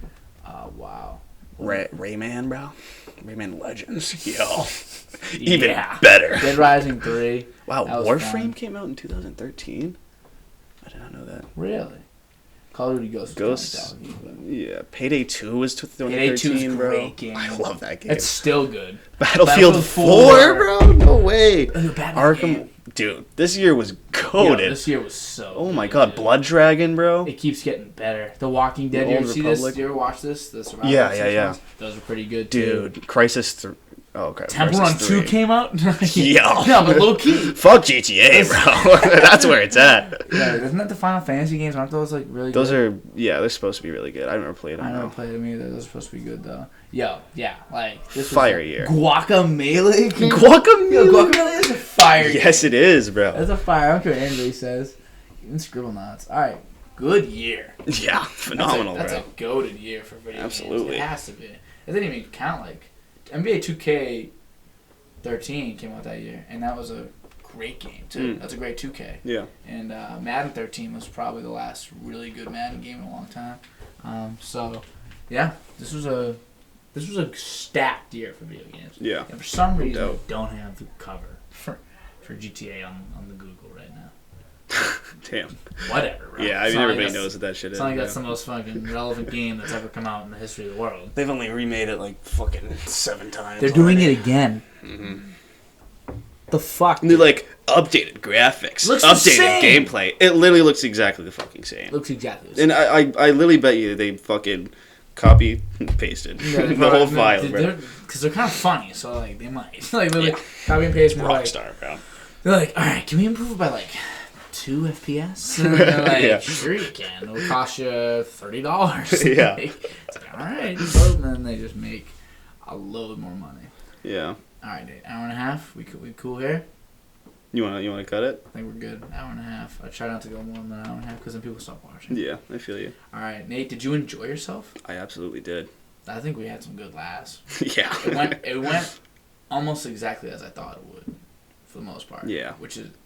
Wow. Rayman, bro. Rayman Legends. Yo. Even better. Dead Rising 3. Wow, Warframe came out in 2013? I did not know that. Really? Call of Duty Ghosts. Yeah. Payday 2 was 2013, Payday 2 is a bro. great game. I love that game. It's still good. Battlefield 4, bro? No way. Arkham. Game. Dude, this year was goated. Yeah, this year was so Oh my god, Blood Dragon, bro. It keeps getting better. The Walking Dead, you ever see this? You ever watch this? The Survival yeah. Those are pretty good, too. Dude, Crisis 3. Oh, okay. Temple Run 2 came out? Yo. No, but low key. Fuck GTA, bro. That's where it's at. Yeah, isn't that the Final Fantasy games? Aren't those like really those good? They're supposed to be really good. I never played them. I never played them either. Those are supposed to be good, though. Yo, yeah, like. This Fire year. Guacamelee? Guacamelee? Yo, Guacamelee is a fire. Yes, it is, bro. That's a fire. I don't care what anybody says. Even Scribble Knots. All right. Good year. Yeah, phenomenal, that's bro. That's a goated year for video Absolutely. games. It has to be. It doesn't even count, like, NBA 2K13 came out that year, and that was a great game, too. That's a great 2K. Yeah. And Madden 13 was probably the last really good Madden game in a long time. So, yeah, this was a stacked year for video games. Yeah. And for some reason, I don't have the cover for GTA on the Google right now. Damn. Whatever, right? Yeah, I mean, everybody knows what that shit is. It's not like that's the most fucking relevant game that's ever come out in the history of the world. They've only remade it like fucking 7 times. They're doing it again. The fuck? And they're like, updated graphics, looks updated gameplay. It literally looks exactly the fucking same. Looks exactly the same. And I literally bet you they fucking copy and pasted the whole file, bro. Because they're kind of funny, so like they might like literally copy and paste. Rockstar, bro. They're like, all right, can we improve it by like 2 FPS? And they're like, sure you can. It'll cost you $30. Yeah. It's like, all right. So then they just make a load more money. Yeah. All right, hour and a half. We cool here? You wanna cut it? I think we're good. Hour and a half. I try not to go more than an hour and a half because then people stop watching. Yeah, I feel you. All right, Nate, did you enjoy yourself? I absolutely did. I think we had some good laughs. Yeah. It went almost exactly as I thought it would, for the most part. Yeah.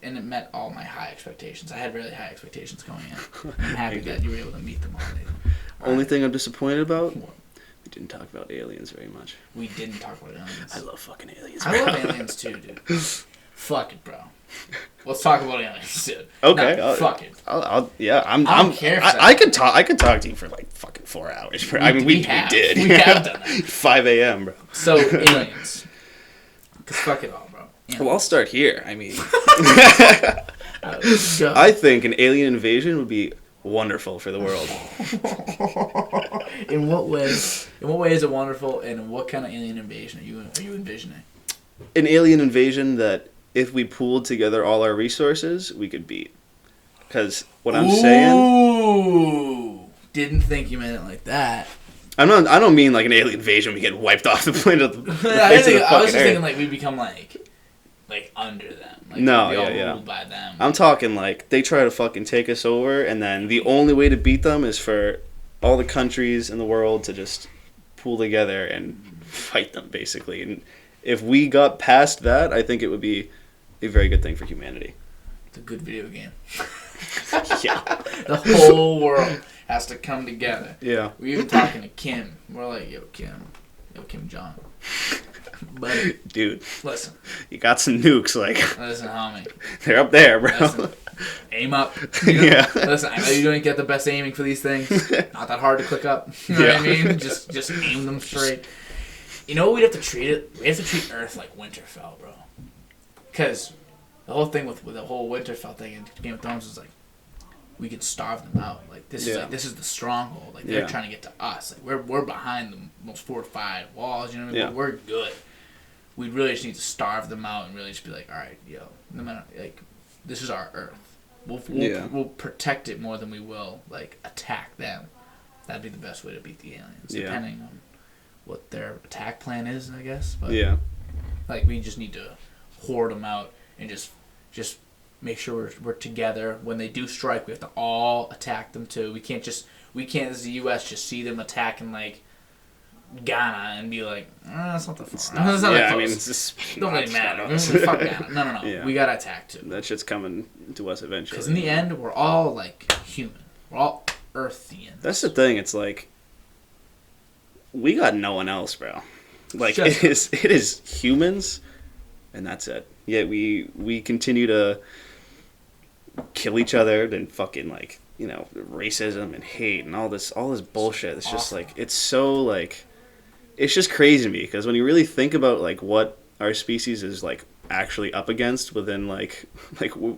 And it met all my high expectations. I had really high expectations going in. I'm happy that you were able to meet them all, Nate. Only thing I'm disappointed about. We didn't talk about aliens very much. We didn't talk about aliens. I love fucking aliens, bro. I love aliens too, dude. Fuck it, bro. Let's talk about aliens, dude. Okay. No, fuck it. I don't care. I could talk to you for like fucking 4 hours, bro. I mean, we did. We have done that. 5 a.m., bro. So, aliens. Because fuck it all, bro. Aliens. Well, I'll start here. I mean, I think an alien invasion would be wonderful for the world. In what way? In what way is it wonderful, and what kind of alien invasion are you envisioning? An alien invasion that, if we pooled together all our resources, we could beat. Because what I'm saying... Ooh! Didn't think you meant it like that. I don't mean like an alien invasion we get wiped off the planet of the I was just thinking like we become like under them. Like, no, we all yeah. ruled by them. I'm talking like they try to fucking take us over, and then the only way to beat them is for all the countries in the world to just pool together and fight them, basically. And if we got past that, I think it would be a very good thing for humanity. It's a good video game. Yeah. The whole world has to come together. Yeah. We're even talking to Kim. We're like, yo, Kim Jong. Buddy. Dude. Listen. You got some nukes, like. Listen, homie. They're up there, bro. Listen, aim up. You know? Yeah. Listen, I know you don't get the best aiming for these things. Not that hard to click up. You know what I mean? Just aim them straight. You know what we'd have to treat it? We have to treat Earth like Winterfell, bro. Because the whole thing with the whole Winterfell thing in Game of Thrones is like, we could starve them out. Like this is the stronghold. Like they're trying to get to us. Like we're behind the most fortified walls. You know what I mean? Yeah. We're good. We really just need to starve them out and really just be like, all right, yo, no matter like, this is our Earth. We'll protect it more than we will like attack them. That'd be the best way to beat the aliens, depending on what their attack plan is, I guess. But like we just need to hoard them out and just make sure we're together. When they do strike, we have to all attack them too. We can't as the U.S. just see them attacking like Ghana and be like, that's not the far. That's not I mean, it's just don't really matter. Fuck Ghana. No. Yeah. We gotta attack too. That shit's coming to us eventually. Because in the end, we're all like human. We're all Earthians. That's the thing. It's like we got no one else, bro. Like it is humans, and that's it. Yet we continue to kill each other and fucking like, you know, racism and hate and all this bullshit. It's just like, it's so like, it's just crazy to me because when you really think about like what our species is like actually up against within like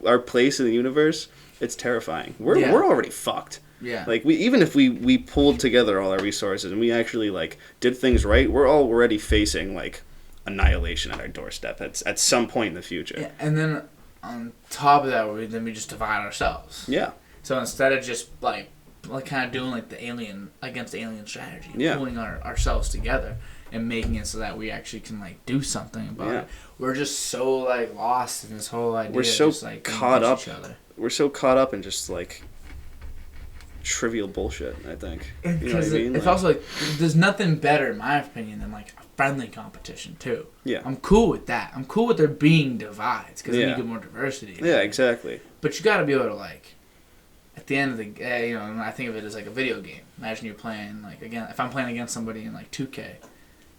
our place in the universe, it's terrifying. We're already fucked. Yeah. Like even if we pulled together all our resources and we actually like did things right, we're already facing like annihilation at our doorstep at some point in the future. Yeah, and then on top of that, we just divide ourselves. Yeah. So instead of just like kind of doing like the alien against alien strategy, pulling ourselves together and making it so that we actually can like do something about it. We're just so like lost in this whole idea. We're so of just, like, caught up. each other. We're so caught up in just like trivial bullshit. I think. You know what I mean? It's also like there's nothing better, in my opinion, than like a friendly competition too. Yeah. I'm cool with that. I'm cool with there being divides because then you get more diversity. Yeah, exactly. But you got to be able to like, at the end of the day, you know, I think of it as like a video game. Imagine you're playing like again, if I'm playing against somebody in like 2K,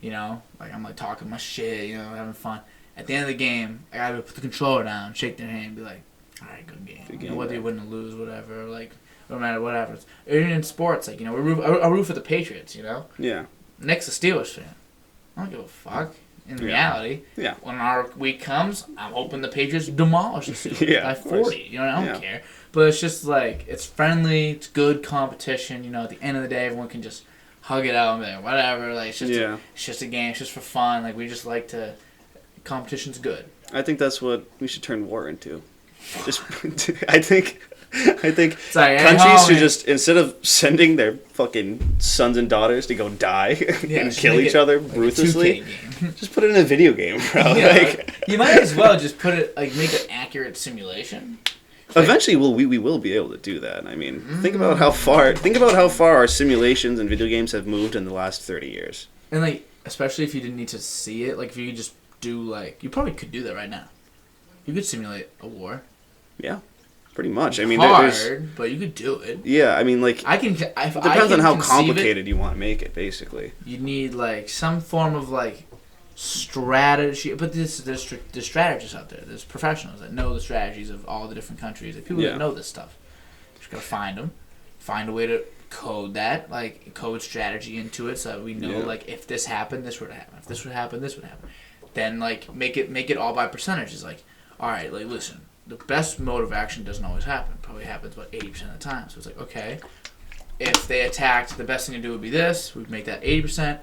you know, like I'm like talking my shit, you know, having fun. At the end of the game, I gotta put the controller down, shake their hand, and be like, all right, good game. You know, whether you win or lose, whatever, like. No matter what happens. Even in sports, like, you know, I root for the Patriots, you know? Yeah. Nick's a Steelers fan. I don't give a fuck. In reality, when our week comes, I'm hoping the Patriots demolish the Steelers by 40. You know, I don't care. But it's just like, it's friendly, it's good competition. You know, at the end of the day, everyone can just hug it out and be like, whatever. Like, it's just a game. It's just for fun. Like, we just like to... Competition's good. I think that's what we should turn war into. Just, I think countries should just, instead of sending their fucking sons and daughters to go die and kill each other ruthlessly, just put it in a video game, bro. You might as well just put it, like, make an accurate simulation. Eventually, we will be able to do that. I mean, think about how far our simulations and video games have moved in the last 30 years. And like, especially if you didn't need to see it, like if you could just do like, you probably could do that right now. You could simulate a war. Yeah. Pretty much. I mean, hard, but you could do it. Yeah, I mean, like, it depends on how complicated you want to make it, basically. You need like some form of like strategy, but there's strategists out there. There's professionals that know the strategies of all the different countries. Like, people that know this stuff. You just gotta find them, find a way to code that, like code strategy into it, so that we know like if this happened, this would happen. If this would happen, this would happen. Then like make it all by percentages. Like, all right, like listen. The best mode of action doesn't always happen. Probably happens about 80% of the time. So it's like, okay, if they attacked, the best thing to do would be this. We'd make that 80%.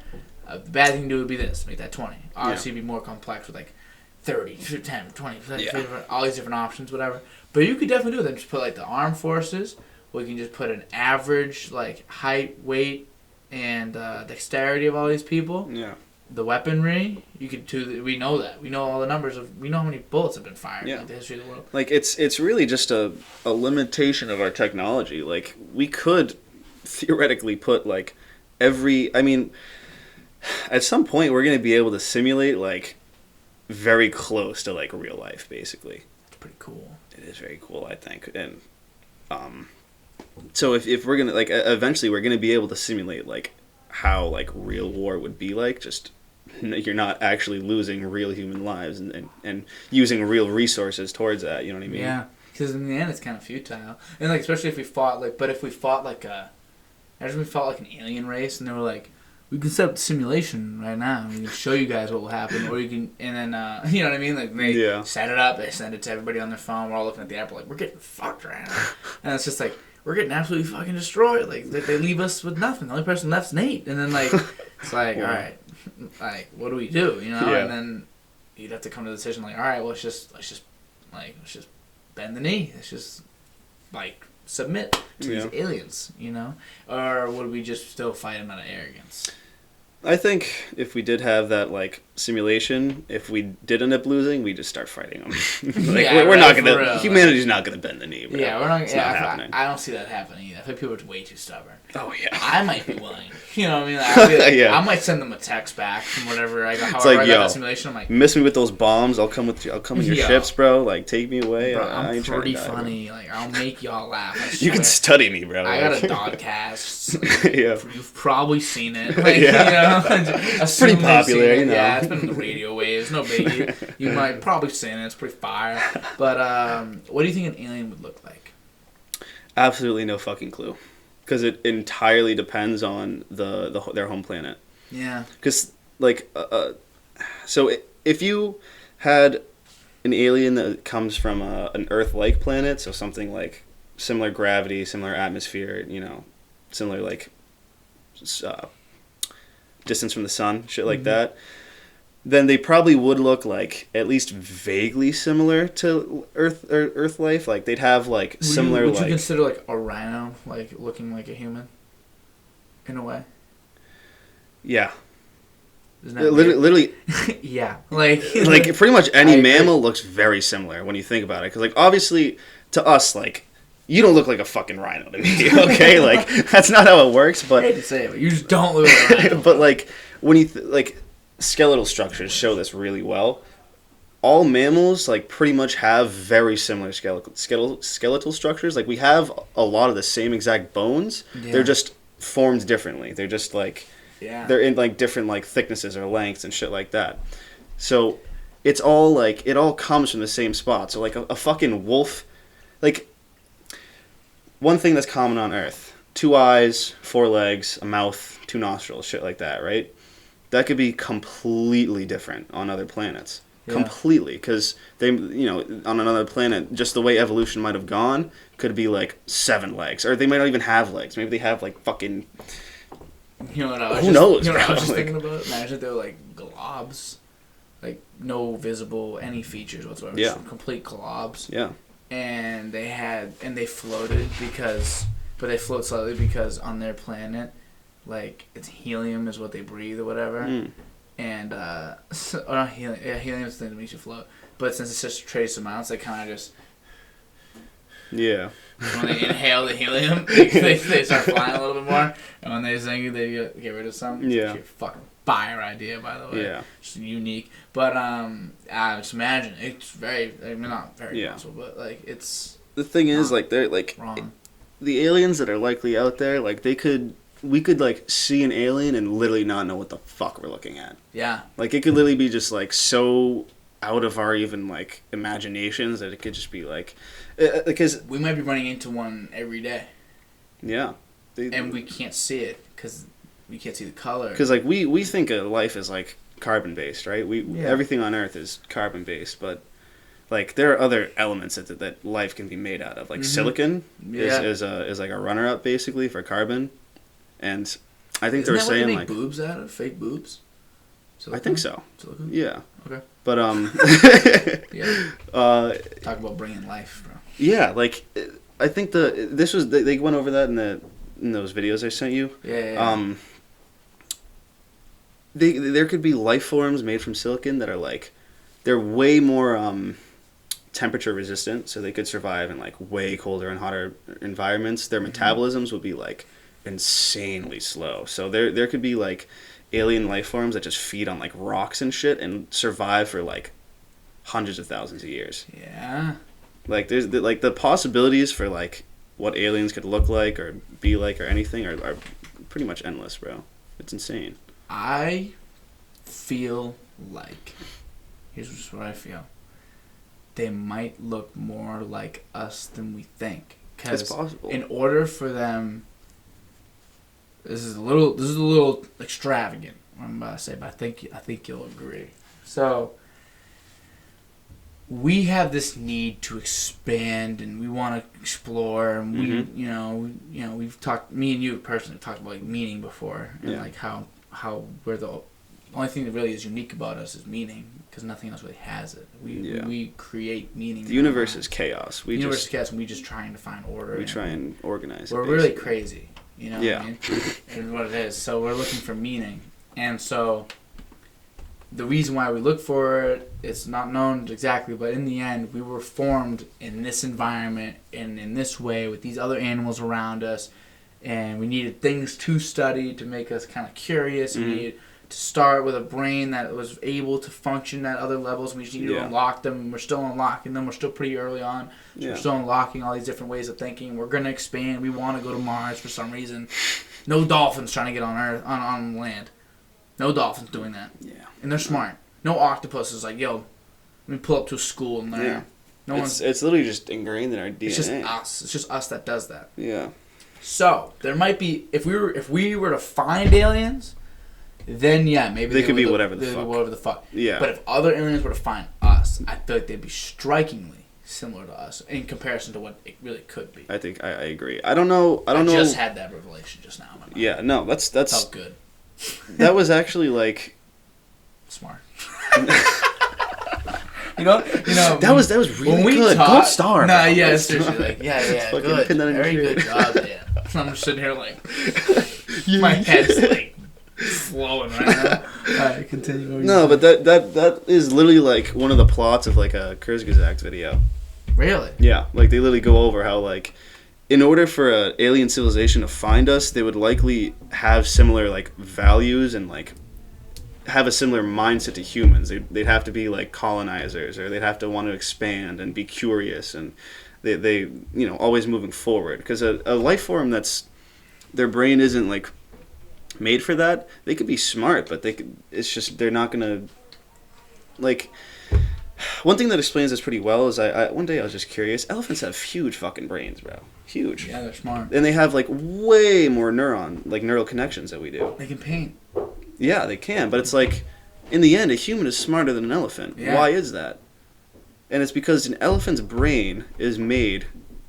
The bad thing to do would be this. Make that 20. Obviously, it'd be more complex with like 30, 10, 20, 50, all these different options, whatever. But you could definitely do it. Then just put like the armed forces. Or you can just put an average like height, weight, and dexterity of all these people. Yeah. The weaponry, you could do. We know that. We know all the numbers of. We know how many bullets have been fired in the history of the world. Like it's really just a limitation of our technology. Like we could theoretically put like every. I mean, at some point we're gonna be able to simulate like very close to like real life, basically. It's pretty cool. It is very cool, I think, and so if we're gonna like eventually we're gonna be able to simulate like how like real war would be like, just. You're not actually losing real human lives and using real resources towards that. You know what I mean? Yeah, because in the end it's kind of futile. And like especially if we fought like, but if we fought like imagine we fought like an alien race and they were like, we can set up the simulation right now. We can show you guys what will happen, or you can, and then you know what I mean? Like they set it up, they send it to everybody on their phone. We're all looking at the app, like we're getting fucked right now, and it's just like we're getting absolutely fucking destroyed. Like they leave us with nothing. The only person left's Nate, and then like it's like all right. Like, what do we do? You know, and then you'd have to come to the decision like, all right, well, let's just bend the knee. Let's just like submit to these aliens, you know, or would we just still fight them out of arrogance? I think if we did have that like simulation, if we did end up losing, we just start fighting them. Like we're not gonna. Humanity's not gonna bend the knee. Bro. Yeah, we're not. It's not happening. I don't see that happening either. I think people are way too stubborn. Oh yeah. I might be willing. You know what I mean? Like, I might send them a text back from whatever I got. However I got that simulation. I'm like, miss me with those bombs. I'll come with you. I'll come in your ships, bro. Like take me away. Bro, I'm pretty funny. Bro. Like I'll make y'all laugh. You can study me, bro. I got a DOD-Cast. Yeah. You've probably seen it. Like, you know, it's pretty popular. You know. Yeah, it's been in the radio waves. No biggie. You might probably seen it. It's pretty fire. But what do you think an alien would look like? Absolutely no fucking clue. Because it entirely depends on their home planet. Yeah. Because, like, so if you had an alien that comes from an Earth-like planet, so something like similar gravity, similar atmosphere, you know, similar, like, distance from the sun, shit like that, then they probably would look like at least vaguely similar to Earth life. Like they'd have like similar. Would you consider like a rhino like looking like a human? In a way. Yeah. Isn't that literally yeah, like pretty much any mammal looks very similar when you think about it. Because like obviously to us, like you don't look like a fucking rhino to me. Okay, like that's not how it works. But I hate to say it, but you just don't look like a rhino. but like when you like skeletal structures show this really well. All mammals like pretty much have very similar skeletal structures. Like we have a lot of the same exact bones. Yeah. They're just formed differently. They're just like they're in like different like thicknesses or lengths and shit like that. So it's all like it all comes from the same spot. So like a fucking wolf, like one thing that's common on Earth: 2 eyes, 4 legs, a mouth, 2 nostrils, shit like that, right? That could be completely different on other planets. Yeah. Completely, because they, you know, on another planet, just the way evolution might have gone, could be like 7 legs, or they might not even have legs. Maybe they have like fucking. You know what I was Who knows? You know what I was just thinking about? Imagine if they were like globs, like no visible any features whatsoever. Yeah. Just complete globs. Yeah. And they floated but they float slightly because on their planet, like it's helium is what they breathe or whatever. Mm. And, or not helium, helium is the thing that makes you float. But since it's such trace amounts, they kind of just... Yeah. When they inhale the helium, they start flying a little bit more. And when they sing, they get rid of some. Yeah. It's a fucking fire idea, by the way. Yeah. Just unique. But, just imagine, it's very, I mean, not very possible, but, like, it's... The thing is, like, they're, like... Wrong. The aliens that are likely out there, like, we could, like, see an alien and literally not know what the fuck we're looking at. Yeah. Like, it could literally be just, like, so out of our even, like, imaginations that it could just be, like... Because... We might be running into one every day. Yeah. And we can't see it, because we can't see the color. Because, like, we think of life as, like, carbon-based, right? Everything on Earth is carbon-based, but... Like there are other elements that life can be made out of. Like silicon is like a runner-up basically for carbon. And I think they were saying they like boobs out of fake boobs. Silicone? I think so. Silicone? Yeah. Okay. But talk about bringing life, bro. Yeah, like I think they went over that in those videos I sent you. Yeah. There could be life forms made from silicon that are like they're way more temperature resistant, so they could survive in like way colder and hotter environments. Their metabolisms would be like insanely slow. So there could be like alien life forms that just feed on like rocks and shit and survive for like hundreds of thousands of years. Yeah. Like there's the possibilities for like what aliens could look like or be like or anything are pretty much endless, bro. It's insane. I feel like here's what I feel. They might look more like us than we think. It's possible. In order for them, this is a little extravagant. What I'm about to say, but I think you'll agree. So we have this need to expand, and we want to explore, and we, we've talked. Me and you personally talked about like meaning before, and like how we're the only thing that really is unique about us is meaning. Because nothing else really has it. We create meaning. The universe is chaos. The universe is chaos, and we just trying to find order. We try and organize it. We're really crazy, you know what I mean? And what it is. So we're looking for meaning. And so the reason why we look for it, it's not known exactly, but in the end, we were formed in this environment and in this way with these other animals around us. And we needed things to study to make us kind of curious. We needed to start with a brain that was able to function at other levels. We just need to unlock them. We're still unlocking them. We're still pretty early on. So we're still unlocking all these different ways of thinking. We're going to expand. We want to go to Mars for some reason. No dolphins trying to get on Earth on land. No dolphins doing that. Yeah. And they're smart. No octopus is like, yo, let me pull up to a school and learn. Yeah. It's literally just ingrained in our DNA. It's just us. It's just us that does that. Yeah. So there might be if we were to find aliens, then maybe they could be whatever the fuck. Yeah. But if other aliens were to find us, I feel like they'd be strikingly similar to us in comparison to what it really could be. I think I agree. I don't know. I just had that revelation just now in my mind. Yeah. No. That's felt good. That was actually like smart. You know. That was really good. Gold star. Nah, yeah, seriously, like, good. Very good job, I'm just sitting here like, my head's like flowing right now. Alright, continue. No, but that is literally like one of the plots of like a Kurzgesagt video. Really? Yeah, like they literally go over how like in order for an alien civilization to find us, they would likely have similar like values and like have a similar mindset to humans. They'd have to be like colonizers, or they'd have to want to expand and be curious, and they always moving forward. Because a life form that's their brain isn't like made for that. They could be smart, but it's just they're not gonna like. One thing that explains this pretty well is one day I was just curious. Elephants have huge fucking brains, bro. Huge. Yeah, they're smart. And they have like way more neural connections than we do. They can paint. Yeah, they can, but it's like, in the end, a human is smarter than an elephant. Yeah. Why is that? And it's because an elephant's brain is made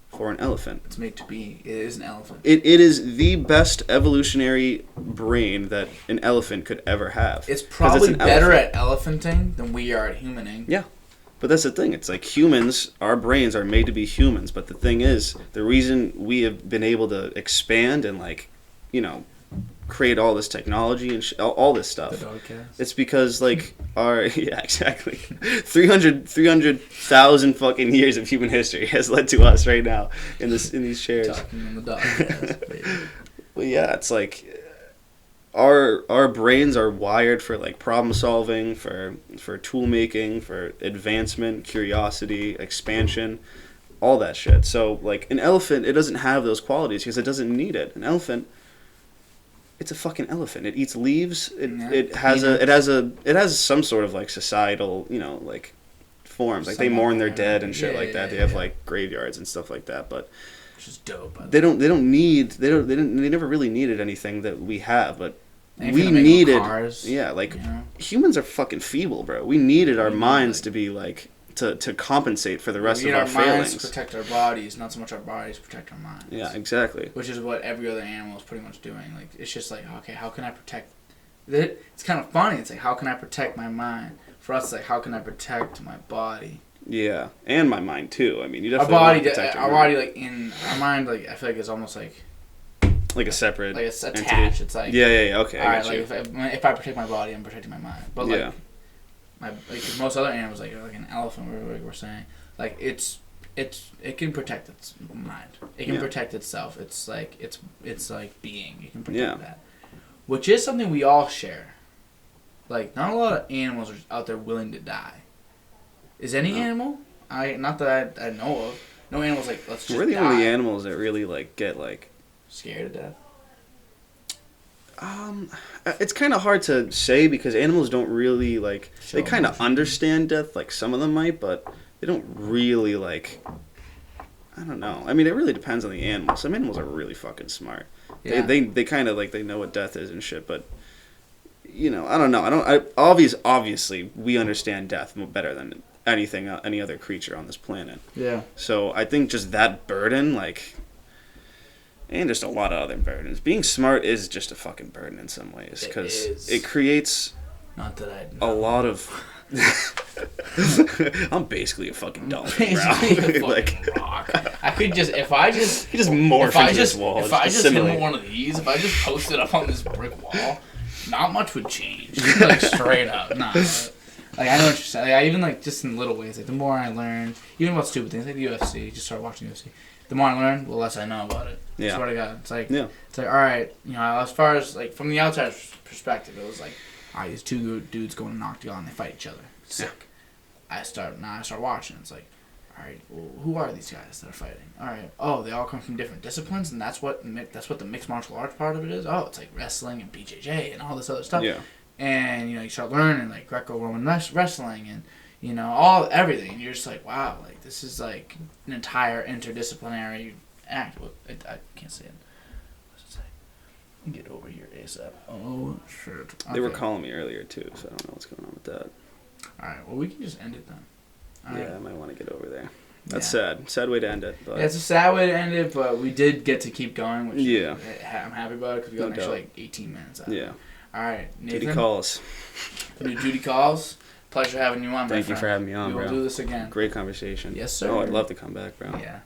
for an elephant. It's made to be. It is an elephant. It is the best evolutionary brain that an elephant could ever have. It's probably better at elephanting than we are at humaning. Yeah. But that's the thing. It's like humans, our brains are made to be humans. But the thing is, the reason we have been able to expand and like, create all this technology and all this stuff. The DOD-Cast. It's because like yeah, exactly. 300,000 fucking years of human history has led to us right now in these chairs. Talking in the DOD-Cast, baby. Well, yeah, it's like our brains are wired for like problem solving, for tool making, for advancement, curiosity, expansion, all that shit. So like an elephant, it doesn't have those qualities because it doesn't need it. An elephant, it's a fucking elephant. It eats leaves. It has some sort of like societal, like forms. Like they mourn their dead and shit like that. They have like graveyards and stuff like that. But which is dope. They never really needed anything that we have, but we needed cars, humans are fucking feeble, bro. We needed our minds to be like to compensate for the rest of our failings. Our minds protect our bodies, not so much our bodies protect our minds. Yeah, exactly. Which is what every other animal is pretty much doing. Like it's just like, okay, how can I protect it? It's kind of funny. It's like, how can I protect my mind? For us, it's like, how can I protect my body? Yeah, and my mind too. I mean, you definitely our body, like in our mind, like I feel like it's almost like a separate, like it's attached. It's like yeah. Okay, all right, like if I protect my body, I'm protecting my mind. But like most other animals, like an elephant, we're saying, like it can protect its mind. It can protect itself. It's like being. You can protect that, which is something we all share. Like not a lot of animals are out there willing to die. Is any animal? Not that I know of. No animals like let's just. We're the only animals that really like get like scared to death. It's kind of hard to say because animals don't really like. They kind of understand death, like some of them might, but they don't really like. I don't know. I mean, it really depends on the animal. Some animals are really fucking smart. Yeah. They kind of like they know what death is and shit, but. I don't know. Obviously, we understand death better than any other creature on this planet. Yeah. So I think just that burden, like, and just a lot of other burdens. Being smart is just a fucking burden in some ways because it creates. Not that I know. A lot of. I'm basically a fucking doll, bro. Like rock. I could just if I just morph into this wall. If I just hit one of these, if I just post it up on this brick wall. Not much would change. Like straight up, nah. Like I know what you're saying. Like, I even like just in little ways. Like the more I learn, even about stupid things like the UFC, just start watching UFC. The more I learn, the less I know about it. Yeah. Swear to God, it's like all right. As far as like from the outside perspective, it was like, all right, these two dudes go in an octagon and they fight each other. Sick. Yeah. I start watching. It's like, all right, well, who are these guys that are fighting? All right, they all come from different disciplines, and that's what the mixed martial arts part of it is. Oh, it's like wrestling and BJJ and all this other stuff. Yeah. And you start learning like Greco-Roman wrestling and everything. And you're just like, wow, like this is like an entire interdisciplinary act. Well, I can't say it. What's it say? Get over here ASAP. Oh shit. Okay. They were calling me earlier too, so I don't know what's going on with that. All right, well we can just end it then. I might want to get over there. That's sad. Sad way to end it. But. Yeah, it's a sad way to end it, but we did get to keep going, which I'm happy about it because we got an extra like 18 minutes out of it. All right, Nathan. Duty calls. Duty calls. Pleasure having you on, my friend. Thank you for having me on, bro. We will do this again. Great conversation. Yes, sir. Oh, I'd love to come back, bro. Yeah.